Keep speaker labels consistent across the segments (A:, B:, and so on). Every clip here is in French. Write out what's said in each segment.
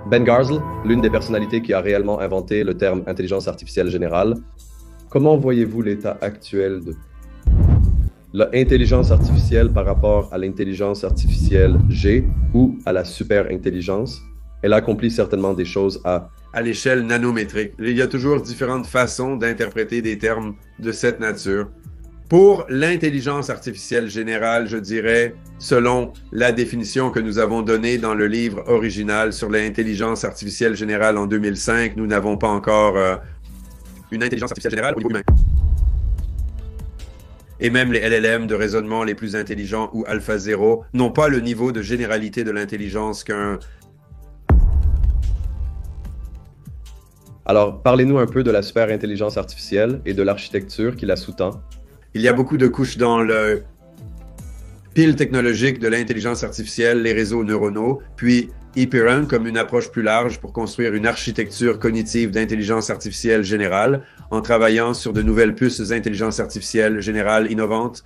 A: Ben Garsl, l'une des personnalités qui a réellement inventé le terme intelligence artificielle générale, comment voyez-vous l'état actuel de l'intelligence artificielle par rapport à l'intelligence artificielle G ou à la super-intelligence? Elle accomplit certainement des choses
B: à l'échelle nanométrique. Il y a toujours différentes façons d'interpréter des termes de cette nature. Pour l'intelligence artificielle générale, je dirais, selon la définition que nous avons donnée dans le livre original sur l'intelligence artificielle générale en 2005, nous n'avons pas encore une intelligence artificielle générale au niveau humain. Et même les LLM de raisonnement les plus intelligents ou AlphaZero n'ont pas le niveau de généralité de l'intelligence qu'un...
A: Alors, parlez-nous un peu de la super-intelligence artificielle et de l'architecture qui la sous-tend.
B: Il y a beaucoup de couches dans le pile technologique de l'intelligence artificielle, les réseaux neuronaux, puis Hyperion comme une approche plus large pour construire une architecture cognitive d'intelligence artificielle générale en travaillant sur de nouvelles puces d'intelligence artificielle générale innovantes.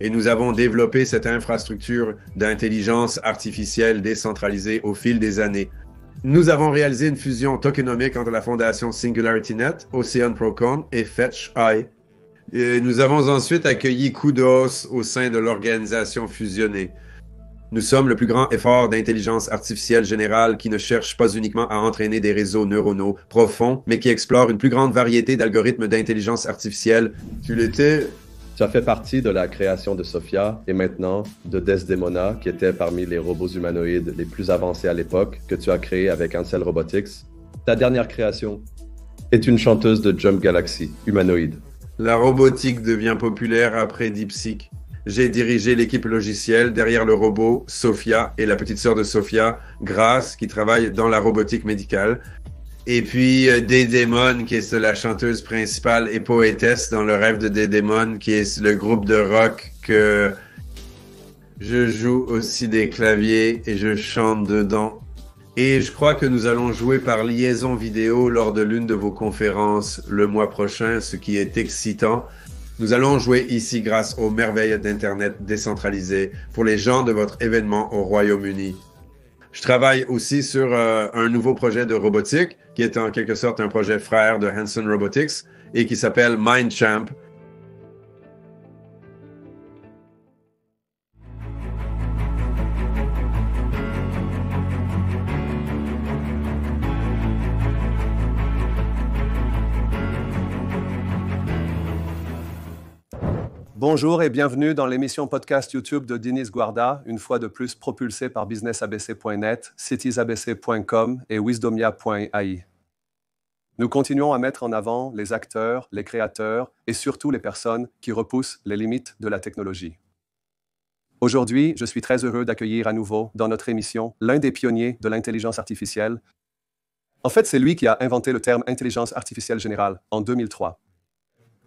B: Et nous avons développé cette infrastructure d'intelligence artificielle décentralisée au fil des années. Nous avons réalisé une fusion tokenomique entre la fondation SingularityNet, Ocean Procon et FetchEye. Et nous avons ensuite accueilli Kudos au sein de l'organisation fusionnée. Nous sommes le plus grand effort d'intelligence artificielle générale qui ne cherche pas uniquement à entraîner des réseaux neuronaux profonds, mais qui explore une plus grande variété d'algorithmes d'intelligence artificielle.
A: Tu as fait partie de la création de Sophia et maintenant de Desdemona, qui était parmi les robots humanoïdes les plus avancés à l'époque, que tu as créé avec Ansel Robotics. Ta dernière création est une chanteuse de Jump Galaxy, humanoïde.
B: La robotique devient populaire après DeepSeek. J'ai dirigé l'équipe logicielle derrière le robot Sophia et la petite sœur de Sophia, Grace, qui travaille dans la robotique médicale. Et puis Desdemona, qui est la chanteuse principale et poétesse dans le rêve de Desdemona, qui est le groupe de rock que je joue aussi des claviers et je chante dedans. Et je crois que nous allons jouer par liaison vidéo lors de l'une de vos conférences le mois prochain, ce qui est excitant. Nous allons jouer ici grâce aux merveilles d'Internet décentralisé pour les gens de votre événement au Royaume-Uni. Je travaille aussi sur un nouveau projet de robotique qui est en quelque sorte un projet frère de Hanson Robotics et qui s'appelle MindChamp.
C: Bonjour et bienvenue dans l'émission podcast YouTube de Denis Guarda, une fois de plus propulsée par businessabc.net, citiesabc.com et wisdomia.ai. Nous continuons à mettre en avant les acteurs, les créateurs et surtout les personnes qui repoussent les limites de la technologie. Aujourd'hui, je suis très heureux d'accueillir à nouveau dans notre émission l'un des pionniers de l'intelligence artificielle. En fait, c'est lui qui a inventé le terme intelligence artificielle générale en 2003.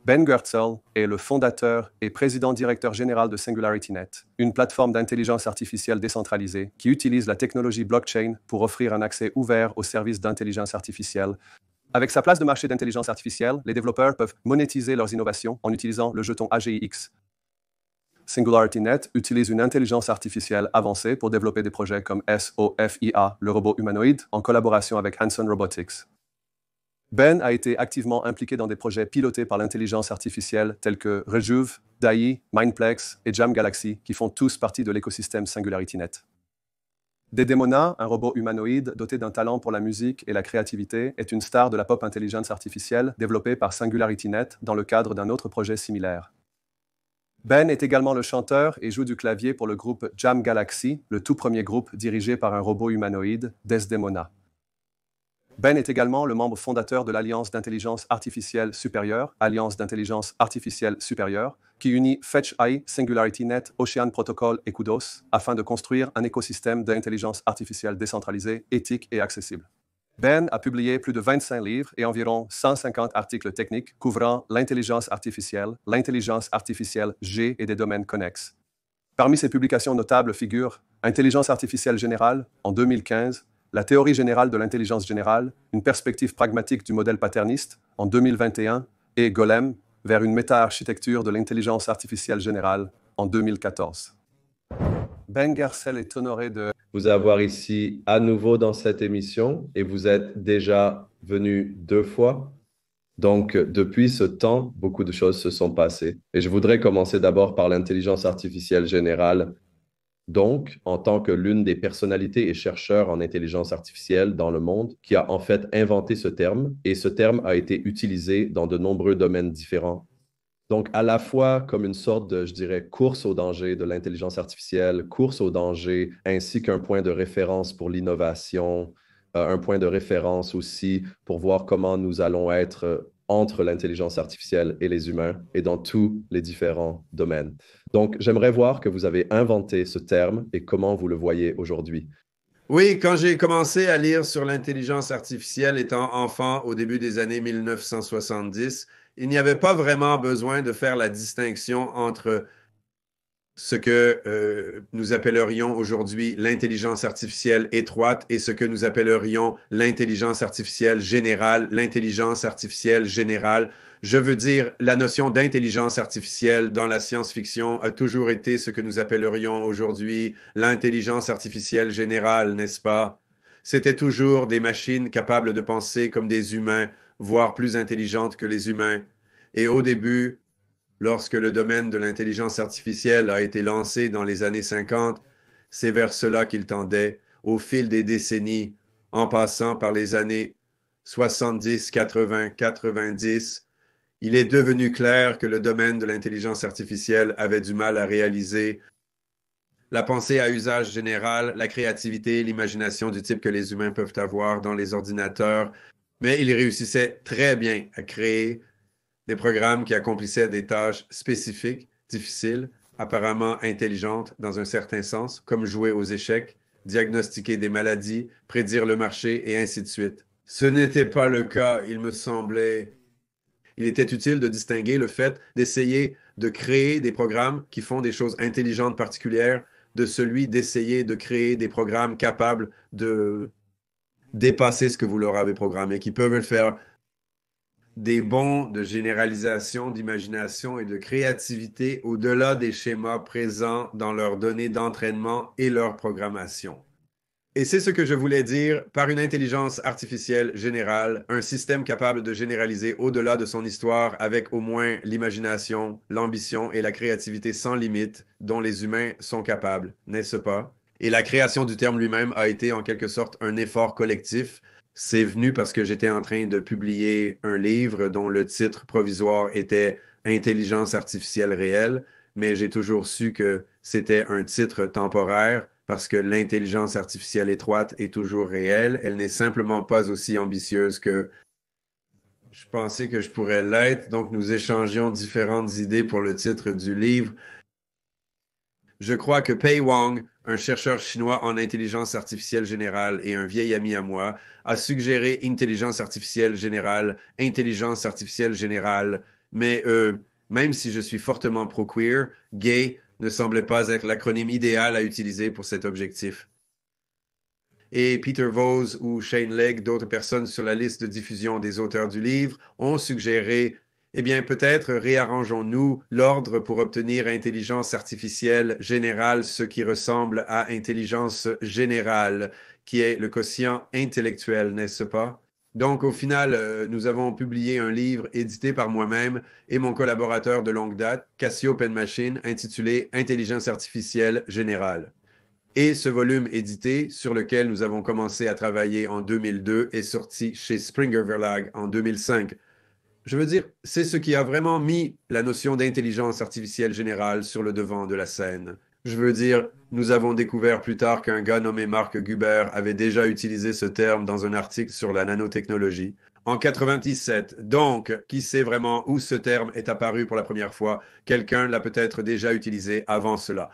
C: Ben Goertzel est le fondateur et président-directeur général de SingularityNet, une plateforme d'intelligence artificielle décentralisée qui utilise la technologie blockchain pour offrir un accès ouvert aux services d'intelligence artificielle. Avec sa place de marché d'intelligence artificielle, les développeurs peuvent monétiser leurs innovations en utilisant le jeton AGIX. SingularityNet utilise une intelligence artificielle avancée pour développer des projets comme SOFIA, le robot humanoïde, en collaboration avec Hanson Robotics. Ben a été activement impliqué dans des projets pilotés par l'intelligence artificielle tels que Rejuve, DAI, Mindplex et Jam Galaxy, qui font tous partie de l'écosystème SingularityNet. Desdemona, un robot humanoïde doté d'un talent pour la musique et la créativité, est une star de la pop intelligence artificielle développée par SingularityNet dans le cadre d'un autre projet similaire. Ben est également le chanteur et joue du clavier pour le groupe Jam Galaxy, le tout premier groupe dirigé par un robot humanoïde, Desdemona. Ben est également le membre fondateur de l'Alliance d'intelligence artificielle supérieure, Alliance d'intelligence artificielle supérieure, qui unit FetchEye, SingularityNet, Ocean Protocol et Kudos afin de construire un écosystème d'intelligence artificielle décentralisé, éthique et accessible. Ben a publié plus de 25 livres et environ 150 articles techniques couvrant l'intelligence artificielle G et des domaines connexes. Parmi ses publications notables figurent Intelligence artificielle générale en 2015, La théorie générale de l'intelligence générale, une perspective pragmatique du modèle paterniste, en 2021, et Golem, vers une méta-architecture de l'intelligence artificielle générale, en 2014. Ben Guersel est honoré de
A: vous avoir ici à nouveau dans cette émission et vous êtes déjà venu 2 fois. Donc, depuis ce temps, beaucoup de choses se sont passées. Et je voudrais commencer d'abord par l'intelligence artificielle générale. Donc, en tant que l'une des personnalités et chercheurs en intelligence artificielle dans le monde, qui a en fait inventé ce terme, et ce terme a été utilisé dans de nombreux domaines différents. Donc, à la fois comme une sorte de, je dirais, course au danger de l'intelligence artificielle, course au danger, ainsi qu'un point de référence pour l'innovation, un point de référence aussi pour voir comment nous allons être entre l'intelligence artificielle et les humains et dans tous les différents domaines. Donc, j'aimerais voir que vous avez inventé ce terme et comment vous le voyez aujourd'hui.
B: Oui, quand j'ai commencé à lire sur l'intelligence artificielle étant enfant au début des années 1970, il n'y avait pas vraiment besoin de faire la distinction entre ce que nous appellerions aujourd'hui l'intelligence artificielle étroite et ce que nous appellerions l'intelligence artificielle générale. L'intelligence artificielle générale, je veux dire, la notion d'intelligence artificielle dans la science-fiction a toujours été ce que nous appellerions aujourd'hui l'intelligence artificielle générale, n'est-ce pas? C'était toujours des machines capables de penser comme des humains, voire plus intelligentes que les humains. Et au début, lorsque le domaine de l'intelligence artificielle a été lancé dans les années 50, c'est vers cela qu'il tendait au fil des décennies, en passant par les années 70, 80, 90. Il est devenu clair que le domaine de l'intelligence artificielle avait du mal à réaliser la pensée à usage général, la créativité, l'imagination du type que les humains peuvent avoir dans les ordinateurs, mais il réussissait très bien à créer des programmes qui accomplissaient des tâches spécifiques, difficiles, apparemment intelligentes dans un certain sens, comme jouer aux échecs, diagnostiquer des maladies, prédire le marché et ainsi de suite. Ce n'était pas le cas, il me semblait. Il était utile de distinguer le fait d'essayer de créer des programmes qui font des choses intelligentes particulières de celui d'essayer de créer des programmes capables de dépasser ce que vous leur avez programmé, qui peuvent le faire des bons de généralisation, d'imagination et de créativité au-delà des schémas présents dans leurs données d'entraînement et leur programmation. Et c'est ce que je voulais dire par une intelligence artificielle générale, un système capable de généraliser au-delà de son histoire avec au moins l'imagination, l'ambition et la créativité sans limite dont les humains sont capables, n'est-ce pas? Et la création du terme lui-même a été en quelque sorte un effort collectif. C'est venu parce que j'étais en train de publier un livre dont le titre provisoire était Intelligence artificielle réelle, mais j'ai toujours su que c'était un titre temporaire parce que l'intelligence artificielle étroite est toujours réelle. Elle n'est simplement pas aussi ambitieuse que je pensais que je pourrais l'être. Donc, nous échangions différentes idées pour le titre du livre. Je crois que Pei Wang, un chercheur chinois en intelligence artificielle générale et un vieil ami à moi, a suggéré intelligence artificielle générale, intelligence artificielle générale, mais même si je suis fortement pro-queer, gay ne semblait pas être l'acronyme idéal à utiliser pour cet objectif. Et Peter Voss ou Shane Legg, d'autres personnes sur la liste de diffusion des auteurs du livre, ont suggéré eh bien, peut-être réarrangeons-nous l'ordre pour obtenir intelligence artificielle générale, ce qui ressemble à intelligence générale, qui est le quotient intellectuel, n'est-ce pas? Donc, au final, nous avons publié un livre édité par moi-même et mon collaborateur de longue date, Cassio Penmachine, intitulé Intelligence artificielle générale. Et ce volume édité, sur lequel nous avons commencé à travailler en 2002, est sorti chez Springer Verlag en 2005. Je veux dire, c'est ce qui a vraiment mis la notion d'intelligence artificielle générale sur le devant de la scène. Je veux dire, nous avons découvert plus tard qu'un gars nommé Mark Guber avait déjà utilisé ce terme dans un article sur la nanotechnologie en 97. Donc, qui sait vraiment où ce terme est apparu pour la première fois? Quelqu'un l'a peut-être déjà utilisé avant cela.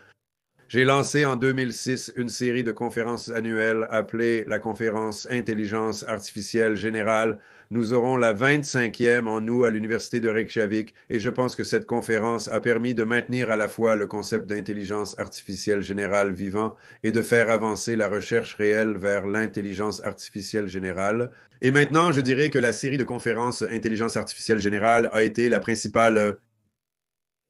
B: J'ai lancé en 2006 une série de conférences annuelles appelée la conférence Intelligence artificielle générale. Nous aurons la 25e en août à l'Université de Reykjavik et je pense que cette conférence a permis de maintenir à la fois le concept d'intelligence artificielle générale vivant et de faire avancer la recherche réelle vers l'intelligence artificielle générale. Et maintenant, je dirais que la série de conférences Intelligence artificielle générale a été la principale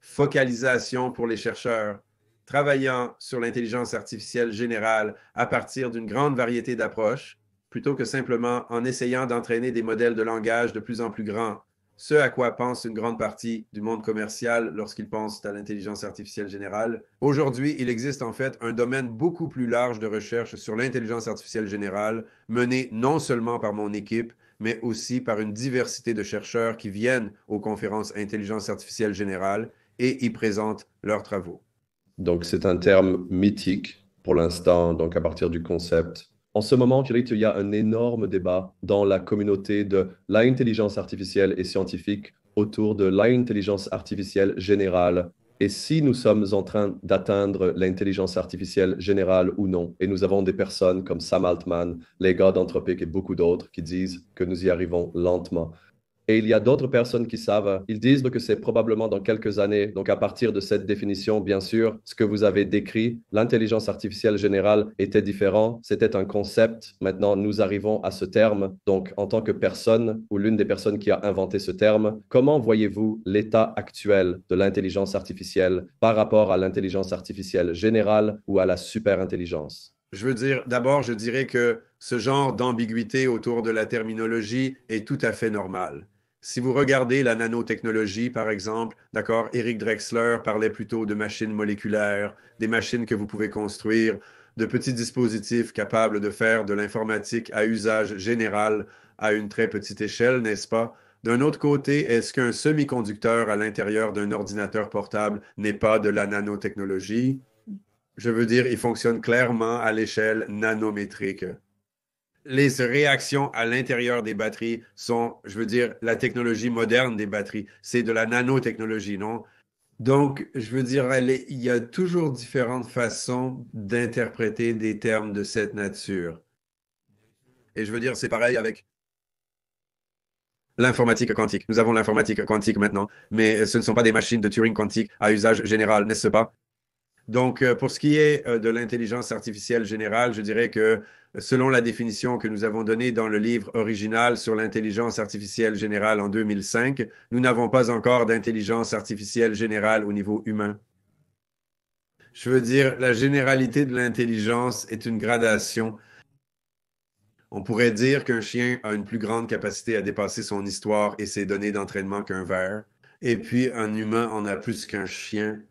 B: focalisation pour les chercheurs. travaillant sur l'intelligence artificielle générale à partir d'une grande variété d'approches, plutôt que simplement en essayant d'entraîner des modèles de langage de plus en plus grands, ce à quoi pense une grande partie du monde commercial lorsqu'ils pensent à l'intelligence artificielle générale. Aujourd'hui, il existe en fait un domaine beaucoup plus large de recherche sur l'intelligence artificielle générale, mené non seulement par mon équipe, mais aussi par une diversité de chercheurs qui viennent aux conférences intelligence artificielle générale et y présentent leurs travaux.
A: Donc, c'est un terme mythique pour l'instant, donc à partir du concept. En ce moment, je dirais qu'il y a un énorme débat dans la communauté de l'intelligence artificielle et scientifique autour de l'intelligence artificielle générale. Et si nous sommes en train d'atteindre l'intelligence artificielle générale ou non. Et nous avons des personnes comme Sam Altman, les gars d'Anthropic et beaucoup d'autres qui disent que nous y arrivons lentement. Et il y a d'autres personnes qui savent, ils disent que c'est probablement dans quelques années. Donc, à partir de cette définition, bien sûr, ce que vous avez décrit, l'intelligence artificielle générale était différent. C'était un concept. Maintenant, nous arrivons à ce terme. Donc, en tant que personne ou l'une des personnes qui a inventé ce terme, comment voyez-vous l'état actuel de l'intelligence artificielle par rapport à l'intelligence artificielle générale ou à la superintelligence?
B: Je veux dire, d'abord, je dirais que ce genre d'ambiguïté autour de la terminologie est tout à fait normal. Si vous regardez la nanotechnologie, par exemple, d'accord, Eric Drexler parlait plutôt de machines moléculaires, des machines que vous pouvez construire, de petits dispositifs capables de faire de l'informatique à usage général à une très petite échelle, n'est-ce pas? D'un autre côté, est-ce qu'un semi-conducteur à l'intérieur d'un ordinateur portable n'est pas de la nanotechnologie? Je veux dire, il fonctionne clairement à l'échelle nanométrique. Les réactions à l'intérieur des batteries sont, je veux dire, la technologie moderne des batteries. C'est de la nanotechnologie, non? Donc, je veux dire, il y a toujours différentes façons d'interpréter des termes de cette nature. Et je veux dire, c'est pareil avec l'informatique quantique. Nous avons l'informatique quantique maintenant, mais ce ne sont pas des machines de Turing quantique à usage général, n'est-ce pas? Donc, pour ce qui est de l'intelligence artificielle générale, je dirais que selon la définition que nous avons donnée dans le livre original sur l'intelligence artificielle générale en 2005, nous n'avons pas encore d'intelligence artificielle générale au niveau humain. Je veux dire, la généralité de l'intelligence est une gradation. On pourrait dire qu'un chien a une plus grande capacité à dépasser son histoire et ses données d'entraînement qu'un ver. Et puis, un humain en a plus qu'un chien.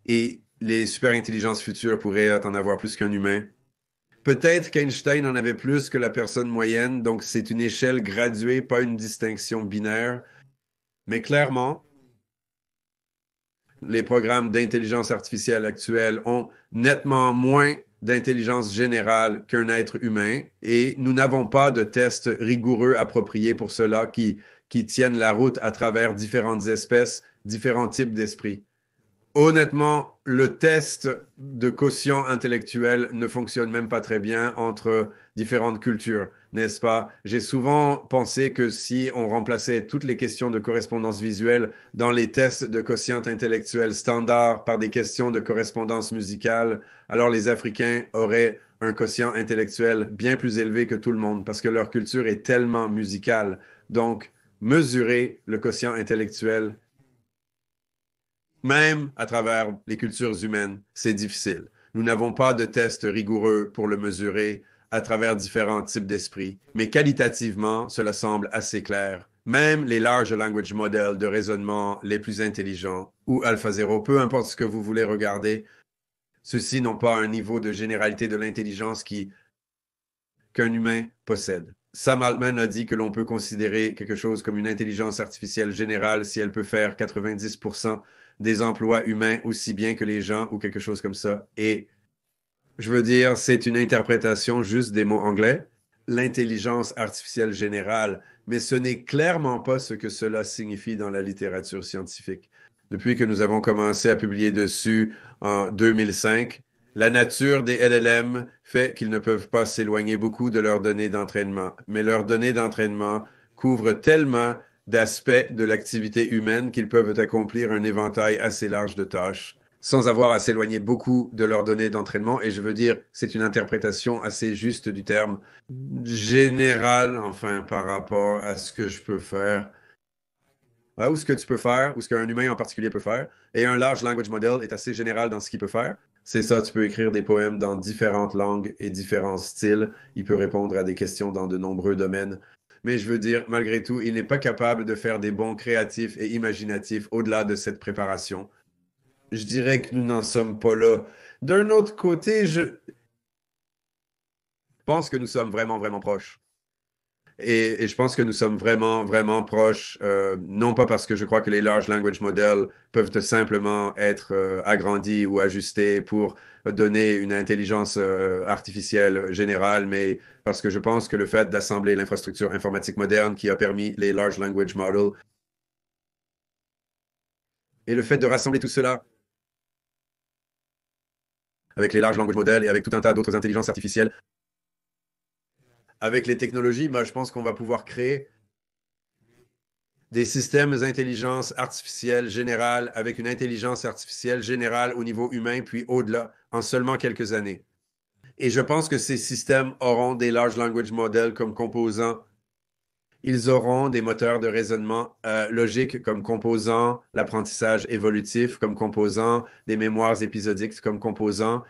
B: Et les super-intelligences futures pourraient en avoir plus qu'un humain. Peut-être qu'Einstein en avait plus que la personne moyenne, donc c'est une échelle graduée, pas une distinction binaire. Mais clairement, les programmes d'intelligence artificielle actuels ont nettement moins d'intelligence générale qu'un être humain et nous n'avons pas de tests rigoureux appropriés pour cela qui tiennent la route à travers différentes espèces, différents types d'esprits. Honnêtement, le test de quotient intellectuel ne fonctionne même pas très bien entre différentes cultures, n'est-ce pas? J'ai souvent pensé que si on remplaçait toutes les questions de correspondance visuelle dans les tests de quotient intellectuel standard par des questions de correspondance musicale, alors les Africains auraient un quotient intellectuel bien plus élevé que tout le monde parce que leur culture est tellement musicale. Donc, mesurer le quotient intellectuel même à travers les cultures humaines, c'est difficile. Nous n'avons pas de tests rigoureux pour le mesurer à travers différents types d'esprits, mais qualitativement, cela semble assez clair. Même les large language models de raisonnement les plus intelligents ou AlphaZero, peu importe ce que vous voulez regarder, ceux-ci n'ont pas un niveau de généralité de l'intelligence qu'un humain possède. Sam Altman a dit que l'on peut considérer quelque chose comme une intelligence artificielle générale si elle peut faire 90% des emplois humains aussi bien que les gens ou quelque chose comme ça. Et je veux dire, c'est une interprétation juste des mots anglais, l'intelligence artificielle générale, mais ce n'est clairement pas ce que cela signifie dans la littérature scientifique. Depuis que nous avons commencé à publier dessus en 2005, la nature des LLM fait qu'ils ne peuvent pas s'éloigner beaucoup de leurs données d'entraînement, mais leurs données d'entraînement couvrent tellement d'aspects de l'activité humaine qu'ils peuvent accomplir un éventail assez large de tâches sans avoir à s'éloigner beaucoup de leurs données d'entraînement. Et je veux dire, c'est une interprétation assez juste du terme général, enfin, par rapport à ce que je peux faire. ou ce que tu peux faire, ou ce qu'un humain en particulier peut faire. Et un large language model est assez général dans ce qu'il peut faire. C'est ça, tu peux écrire des poèmes dans différentes langues et différents styles. Il peut répondre à des questions dans de nombreux domaines. Mais je veux dire, malgré tout, il n'est pas capable de faire des bons créatifs et imaginatifs au-delà de cette préparation. Je dirais que nous n'en sommes pas là. D'un autre côté, je pense que nous sommes vraiment, vraiment proches. Et je pense que nous sommes vraiment, vraiment proches, non pas parce que je crois que les large language models peuvent simplement être agrandis ou ajustés pour donner une intelligence artificielle générale, mais parce que je pense que le fait d'assembler l'infrastructure informatique moderne qui a permis les large language models et le fait de rassembler tout cela avec les large language models et avec tout un tas d'autres intelligences artificielles, avec les technologies, moi, je pense qu'on va pouvoir créer des systèmes d'intelligence artificielle générale avec une intelligence artificielle générale au niveau humain, puis au-delà, en seulement quelques années. Et je pense que ces systèmes auront des large language models comme composants. Ils auront des moteurs de raisonnement logique comme composants, l'apprentissage évolutif comme composants, des mémoires épisodiques comme composants.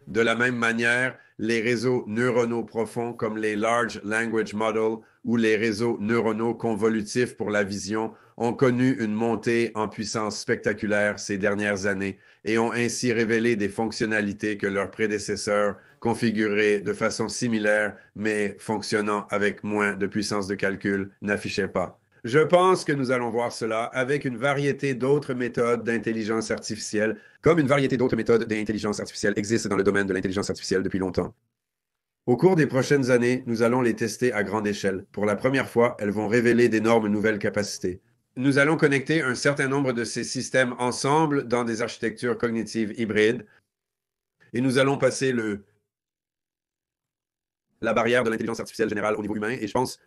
B: De la même manière, les réseaux neuronaux profonds comme les Large Language Models ou les réseaux neuronaux convolutifs pour la vision ont connu une montée en puissance spectaculaire ces dernières années et ont ainsi révélé des fonctionnalités que leurs prédécesseurs configurés de façon similaire mais fonctionnant avec moins de puissance de calcul n'affichaient pas. Je pense que nous allons voir cela avec une variété d'autres méthodes d'intelligence artificielle, comme une variété d'autres méthodes d'intelligence artificielle existent dans le domaine de l'intelligence artificielle depuis longtemps. Au cours des prochaines années, nous allons les tester à grande échelle. Pour la première fois, elles vont révéler d'énormes nouvelles capacités. Nous allons connecter un certain nombre de ces systèmes ensemble dans des architectures cognitives hybrides et nous allons passer la barrière de l'intelligence artificielle générale au niveau humain. Et je pense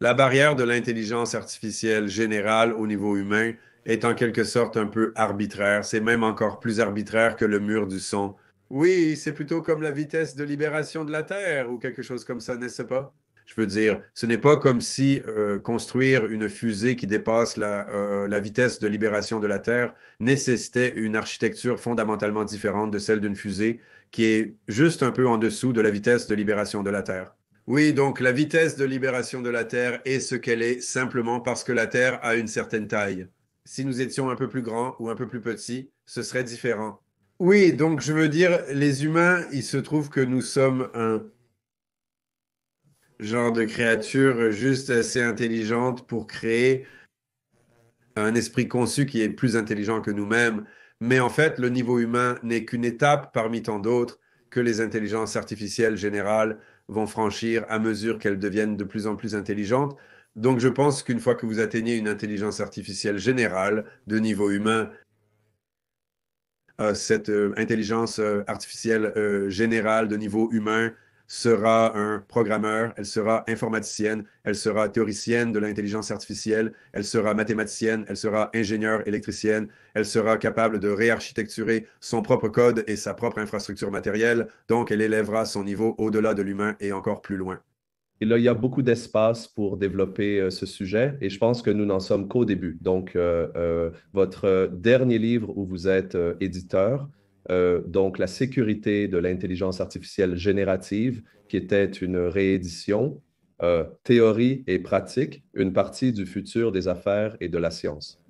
B: la barrière de l'intelligence artificielle générale au niveau humain est en quelque sorte un peu arbitraire. C'est même encore plus arbitraire que le mur du son. Oui, c'est plutôt comme la vitesse de libération de la Terre ou quelque chose comme ça, n'est-ce pas? Je veux dire, ce n'est pas comme si construire une fusée qui dépasse la vitesse de libération de la Terre nécessitait une architecture fondamentalement différente de celle d'une fusée qui est juste un peu en dessous de la vitesse de libération de la Terre. Oui, donc la vitesse de libération de la Terre est ce qu'elle est simplement parce que la Terre a une certaine taille. Si nous étions un peu plus grands ou un peu plus petits, ce serait différent. Oui, donc je veux dire, les humains, il se trouve que nous sommes un genre de créature juste assez intelligente pour créer un esprit conçu qui est plus intelligent que nous-mêmes. Mais en fait, le niveau humain n'est qu'une étape parmi tant d'autres que les intelligences artificielles générales vont franchir à mesure qu'elles deviennent de plus en plus intelligentes. Donc, je pense qu'une fois que vous atteignez une intelligence artificielle générale de niveau humain, cette intelligence artificielle générale de niveau humain sera un programmeur, elle sera informaticienne, elle sera théoricienne de l'intelligence artificielle, elle sera mathématicienne, elle sera ingénieure électricienne, elle sera capable de réarchitecturer son propre code et sa propre infrastructure matérielle, donc elle élèvera son niveau au-delà de l'humain et encore plus loin.
A: Et là, il y a beaucoup d'espace pour développer ce sujet et je pense que nous n'en sommes qu'au début. Donc, votre dernier livre où vous êtes éditeur, donc La sécurité de l'intelligence artificielle générative, qui était une réédition, théorie et pratique, une partie du futur des affaires et de la science,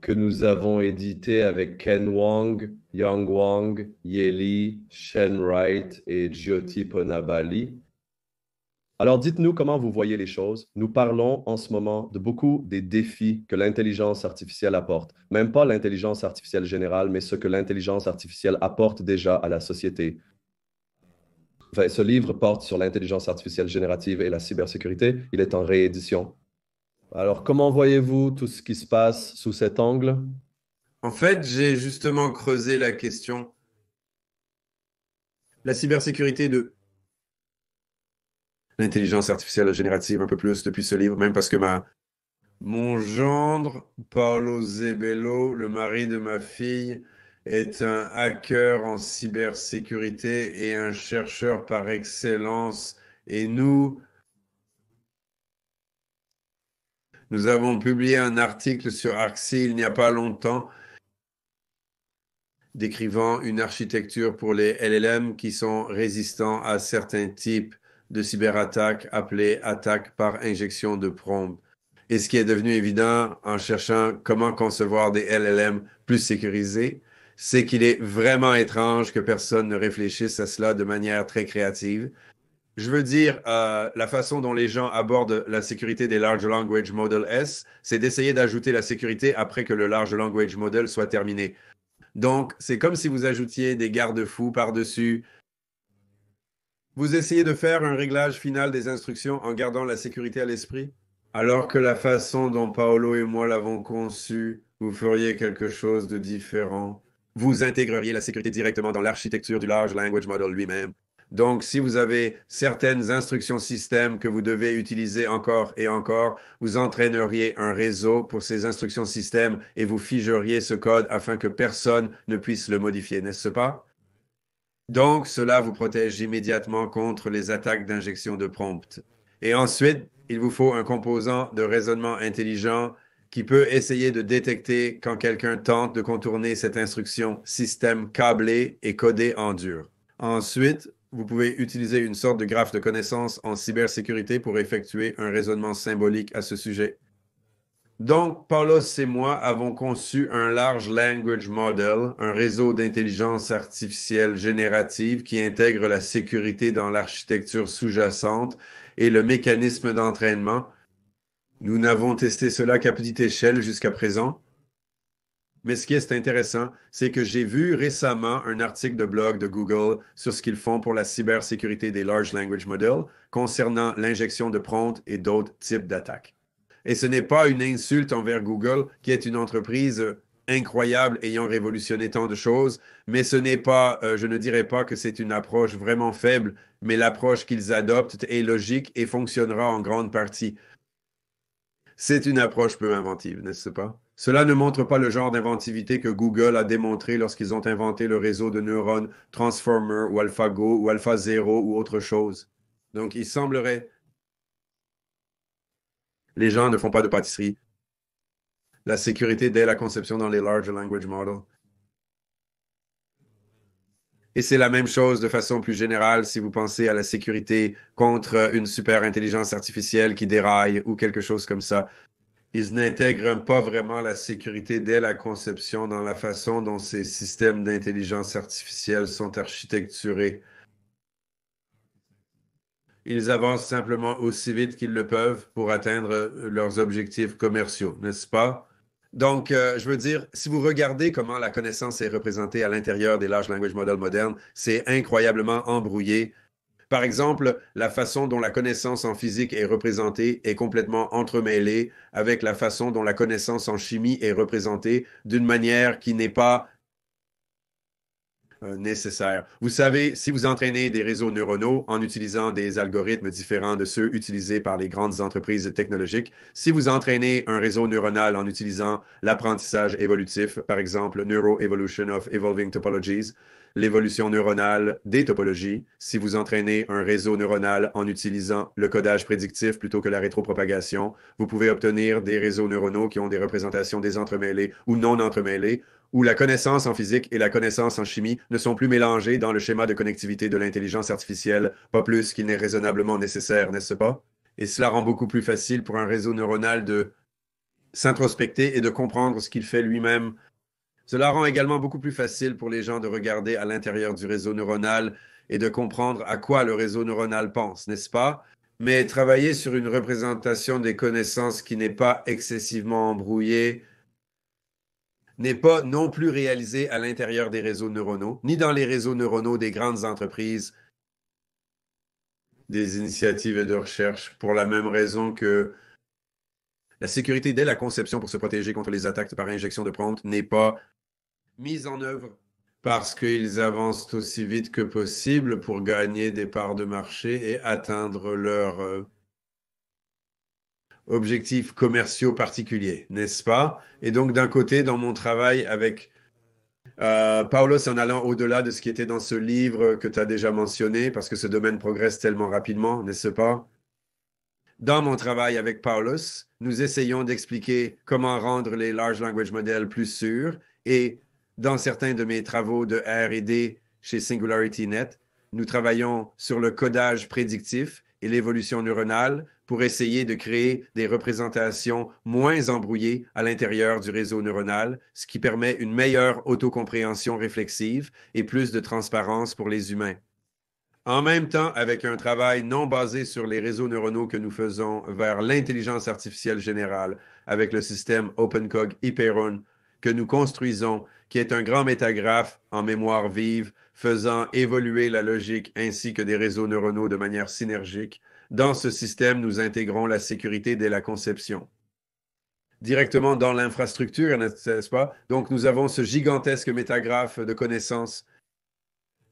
A: que nous avons édité avec Ken Wang, Yang Wang, Ye Shen Wright et Jyoti Ponabali. Alors, dites-nous comment vous voyez les choses. Nous parlons en ce moment de beaucoup des défis que l'intelligence artificielle apporte. Même pas l'intelligence artificielle générale, mais ce que l'intelligence artificielle apporte déjà à la société. Enfin, ce livre porte sur l'intelligence artificielle générative et la cybersécurité. Il est en réédition. Alors, comment voyez-vous tout ce qui se passe sous cet angle?
B: En fait, j'ai justement creusé la question. La cybersécurité de l'intelligence artificielle générative un peu plus depuis ce livre, même parce que mon gendre, Paolo Zebello, le mari de ma fille, est un hacker en cybersécurité et un chercheur par excellence. Et nous, Nous avons publié un article sur Arxi il n'y a pas longtemps décrivant une architecture pour les LLM qui sont résistants à certains types de cyberattaques appelées attaques par injection de prompt. Et ce qui est devenu évident en cherchant comment concevoir des LLM plus sécurisés, c'est qu'il est vraiment étrange que personne ne réfléchisse à cela de manière très créative. Je veux dire, la façon dont les gens abordent la sécurité des Large Language Model S, c'est d'essayer d'ajouter la sécurité après que le Large Language Model soit terminé. Donc, c'est comme si vous ajoutiez des garde-fous par-dessus. Vous essayez de faire un réglage final des instructions en gardant la sécurité à l'esprit, alors que la façon dont Paolo et moi l'avons conçu, vous feriez quelque chose de différent. Vous intégreriez la sécurité directement dans l'architecture du Large Language Model lui-même. Donc, si vous avez certaines instructions système que vous devez utiliser encore et encore, vous entraîneriez un réseau pour ces instructions système et vous figeriez ce code afin que personne ne puisse le modifier, n'est-ce pas? Donc, cela vous protège immédiatement contre les attaques d'injection de prompt. Et ensuite, il vous faut un composant de raisonnement intelligent qui peut essayer de détecter quand quelqu'un tente de contourner cette instruction système câblée et codée en dur. Ensuite, vous pouvez utiliser une sorte de graphe de connaissances en cybersécurité pour effectuer un raisonnement symbolique à ce sujet. Donc, Paulos et moi avons conçu un Large Language Model, un réseau d'intelligence artificielle générative qui intègre la sécurité dans l'architecture sous-jacente et le mécanisme d'entraînement. Nous n'avons testé cela qu'à petite échelle jusqu'à présent. Mais ce qui est intéressant, c'est que j'ai vu récemment un article de blog de Google sur ce qu'ils font pour la cybersécurité des Large Language Models concernant l'injection de prompt et d'autres types d'attaques. Et ce n'est pas une insulte envers Google, qui est une entreprise incroyable ayant révolutionné tant de choses, mais ce n'est pas, je ne dirais pas que c'est une approche vraiment faible, mais l'approche qu'ils adoptent est logique et fonctionnera en grande partie. C'est une approche peu inventive, n'est-ce pas? Cela ne montre pas le genre d'inventivité que Google a démontré lorsqu'ils ont inventé le réseau de neurones Transformer ou AlphaGo ou AlphaZero ou autre chose. Donc, il semblerait... Les gens ne font pas de pâtisserie. La sécurité dès la conception dans les Large Language Models. Et c'est la même chose de façon plus générale si vous pensez à la sécurité contre une super intelligence artificielle qui déraille ou quelque chose comme ça. Ils n'intègrent pas vraiment la sécurité dès la conception dans la façon dont ces systèmes d'intelligence artificielle sont architecturés. Ils avancent simplement aussi vite qu'ils le peuvent pour atteindre leurs objectifs commerciaux, n'est-ce pas? Donc, je veux dire, si vous regardez comment la connaissance est représentée à l'intérieur des Large Language Models modernes, c'est incroyablement embrouillé. Par exemple, la façon dont la connaissance en physique est représentée est complètement entremêlée avec la façon dont la connaissance en chimie est représentée d'une manière qui n'est pas nécessaire. Vous savez, si vous entraînez des réseaux neuronaux en utilisant des algorithmes différents de ceux utilisés par les grandes entreprises technologiques, si vous entraînez un réseau neuronal en utilisant l'apprentissage évolutif, par exemple Neuroevolution of Evolving Topologies, l'évolution neuronale des topologies, si vous entraînez un réseau neuronal en utilisant le codage prédictif plutôt que la rétropropagation, vous pouvez obtenir des réseaux neuronaux qui ont des représentations désentremêlées ou non entremêlées, où la connaissance en physique et la connaissance en chimie ne sont plus mélangées dans le schéma de connectivité de l'intelligence artificielle, pas plus qu'il n'est raisonnablement nécessaire, n'est-ce pas? Et cela rend beaucoup plus facile pour un réseau neuronal de s'introspecter et de comprendre ce qu'il fait lui-même. Cela rend également beaucoup plus facile pour les gens de regarder à l'intérieur du réseau neuronal et de comprendre à quoi le réseau neuronal pense, n'est-ce pas? Mais travailler sur une représentation des connaissances qui n'est pas excessivement embrouillée n'est pas non plus réalisé à l'intérieur des réseaux neuronaux, ni dans les réseaux neuronaux des grandes entreprises, des initiatives de recherche, pour la même raison que la sécurité dès la conception pour se protéger contre les attaques par injection de prompt n'est pas mise en œuvre parce qu'ils avancent aussi vite que possible pour gagner des parts de marché et atteindre leurs objectifs commerciaux particuliers, n'est-ce pas? Et donc, d'un côté, dans mon travail avec Paulos, en allant au-delà de ce qui était dans ce livre que tu as déjà mentionné, parce que ce domaine progresse tellement rapidement, n'est-ce pas? Dans mon travail avec Paulus, nous essayons d'expliquer comment rendre les large language models plus sûrs et dans certains de mes travaux de R&D chez SingularityNet, nous travaillons sur le codage prédictif et l'évolution neuronale pour essayer de créer des représentations moins embrouillées à l'intérieur du réseau neuronal, ce qui permet une meilleure autocompréhension réflexive et plus de transparence pour les humains. En même temps, avec un travail non basé sur les réseaux neuronaux que nous faisons vers l'intelligence artificielle générale, avec le système OpenCog Hyperon que nous construisons, qui est un grand métagraphe en mémoire vive, faisant évoluer la logique ainsi que des réseaux neuronaux de manière synergique. Dans ce système, nous intégrons la sécurité dès la conception. Directement dans l'infrastructure, n'est-ce pas? Donc, nous avons ce gigantesque métagraphe de connaissances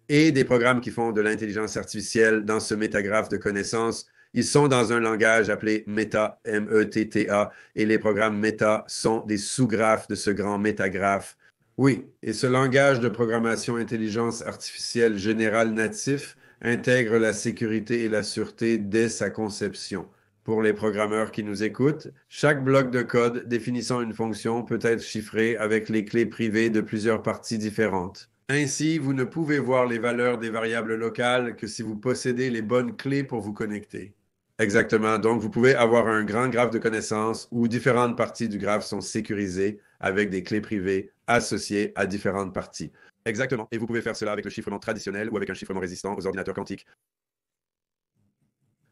B: et des programmes qui font de l'intelligence artificielle dans ce métagraphe de connaissances. Ils sont dans un langage appelé Meta, M-E-T-T-A, et les programmes Meta sont des sous-graphes de ce grand métagraphe. Oui, et ce langage de programmation intelligence artificielle générale natif intègre la sécurité et la sûreté dès sa conception. Pour les programmeurs qui nous écoutent, chaque bloc de code définissant une fonction peut être chiffré avec les clés privées de plusieurs parties différentes. Ainsi, vous ne pouvez voir les valeurs des variables locales que si vous possédez les bonnes clés pour vous connecter. Exactement. Donc, vous pouvez avoir un grand graphe de connaissances où différentes parties du graphe sont sécurisées avec des clés privées associées à différentes parties. Exactement. Et vous pouvez faire cela avec le chiffrement traditionnel ou avec un chiffrement résistant aux ordinateurs quantiques.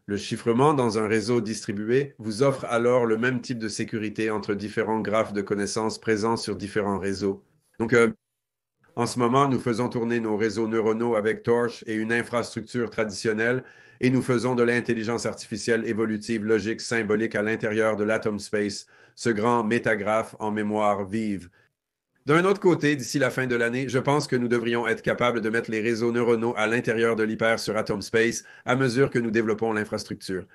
B: Le chiffrement dans un réseau distribué vous offre alors le même type de sécurité entre différents graphes de connaissances présents sur différents réseaux. Donc, en ce moment, nous faisons tourner nos réseaux neuronaux avec Torch et une infrastructure traditionnelle et nous faisons de l'intelligence artificielle évolutive logique symbolique à l'intérieur de l'Atom Space, ce grand métagraphe en mémoire vive. D'un autre côté, d'ici la fin de l'année, je pense que nous devrions être capables de mettre les réseaux neuronaux à l'intérieur de l'hyper sur Atom Space à mesure que nous développons l'infrastructure.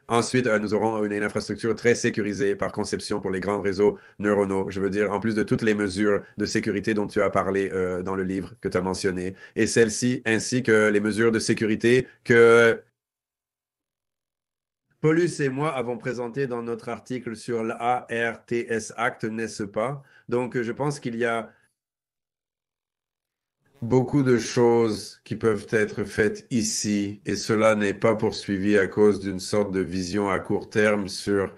B: Ensuite, nous aurons une infrastructure très sécurisée par conception pour les grands réseaux neuronaux. Je veux dire, en plus de toutes les mesures de sécurité dont tu as parlé dans le livre que tu as mentionné, et celles-ci, ainsi que les mesures de sécurité que Paulus et moi avons présenté dans notre article sur l'ARTS Act, n'est-ce pas? Donc, je pense qu'il y a beaucoup de choses qui peuvent être faites ici et cela n'est pas poursuivi à cause d'une sorte de vision à court terme sur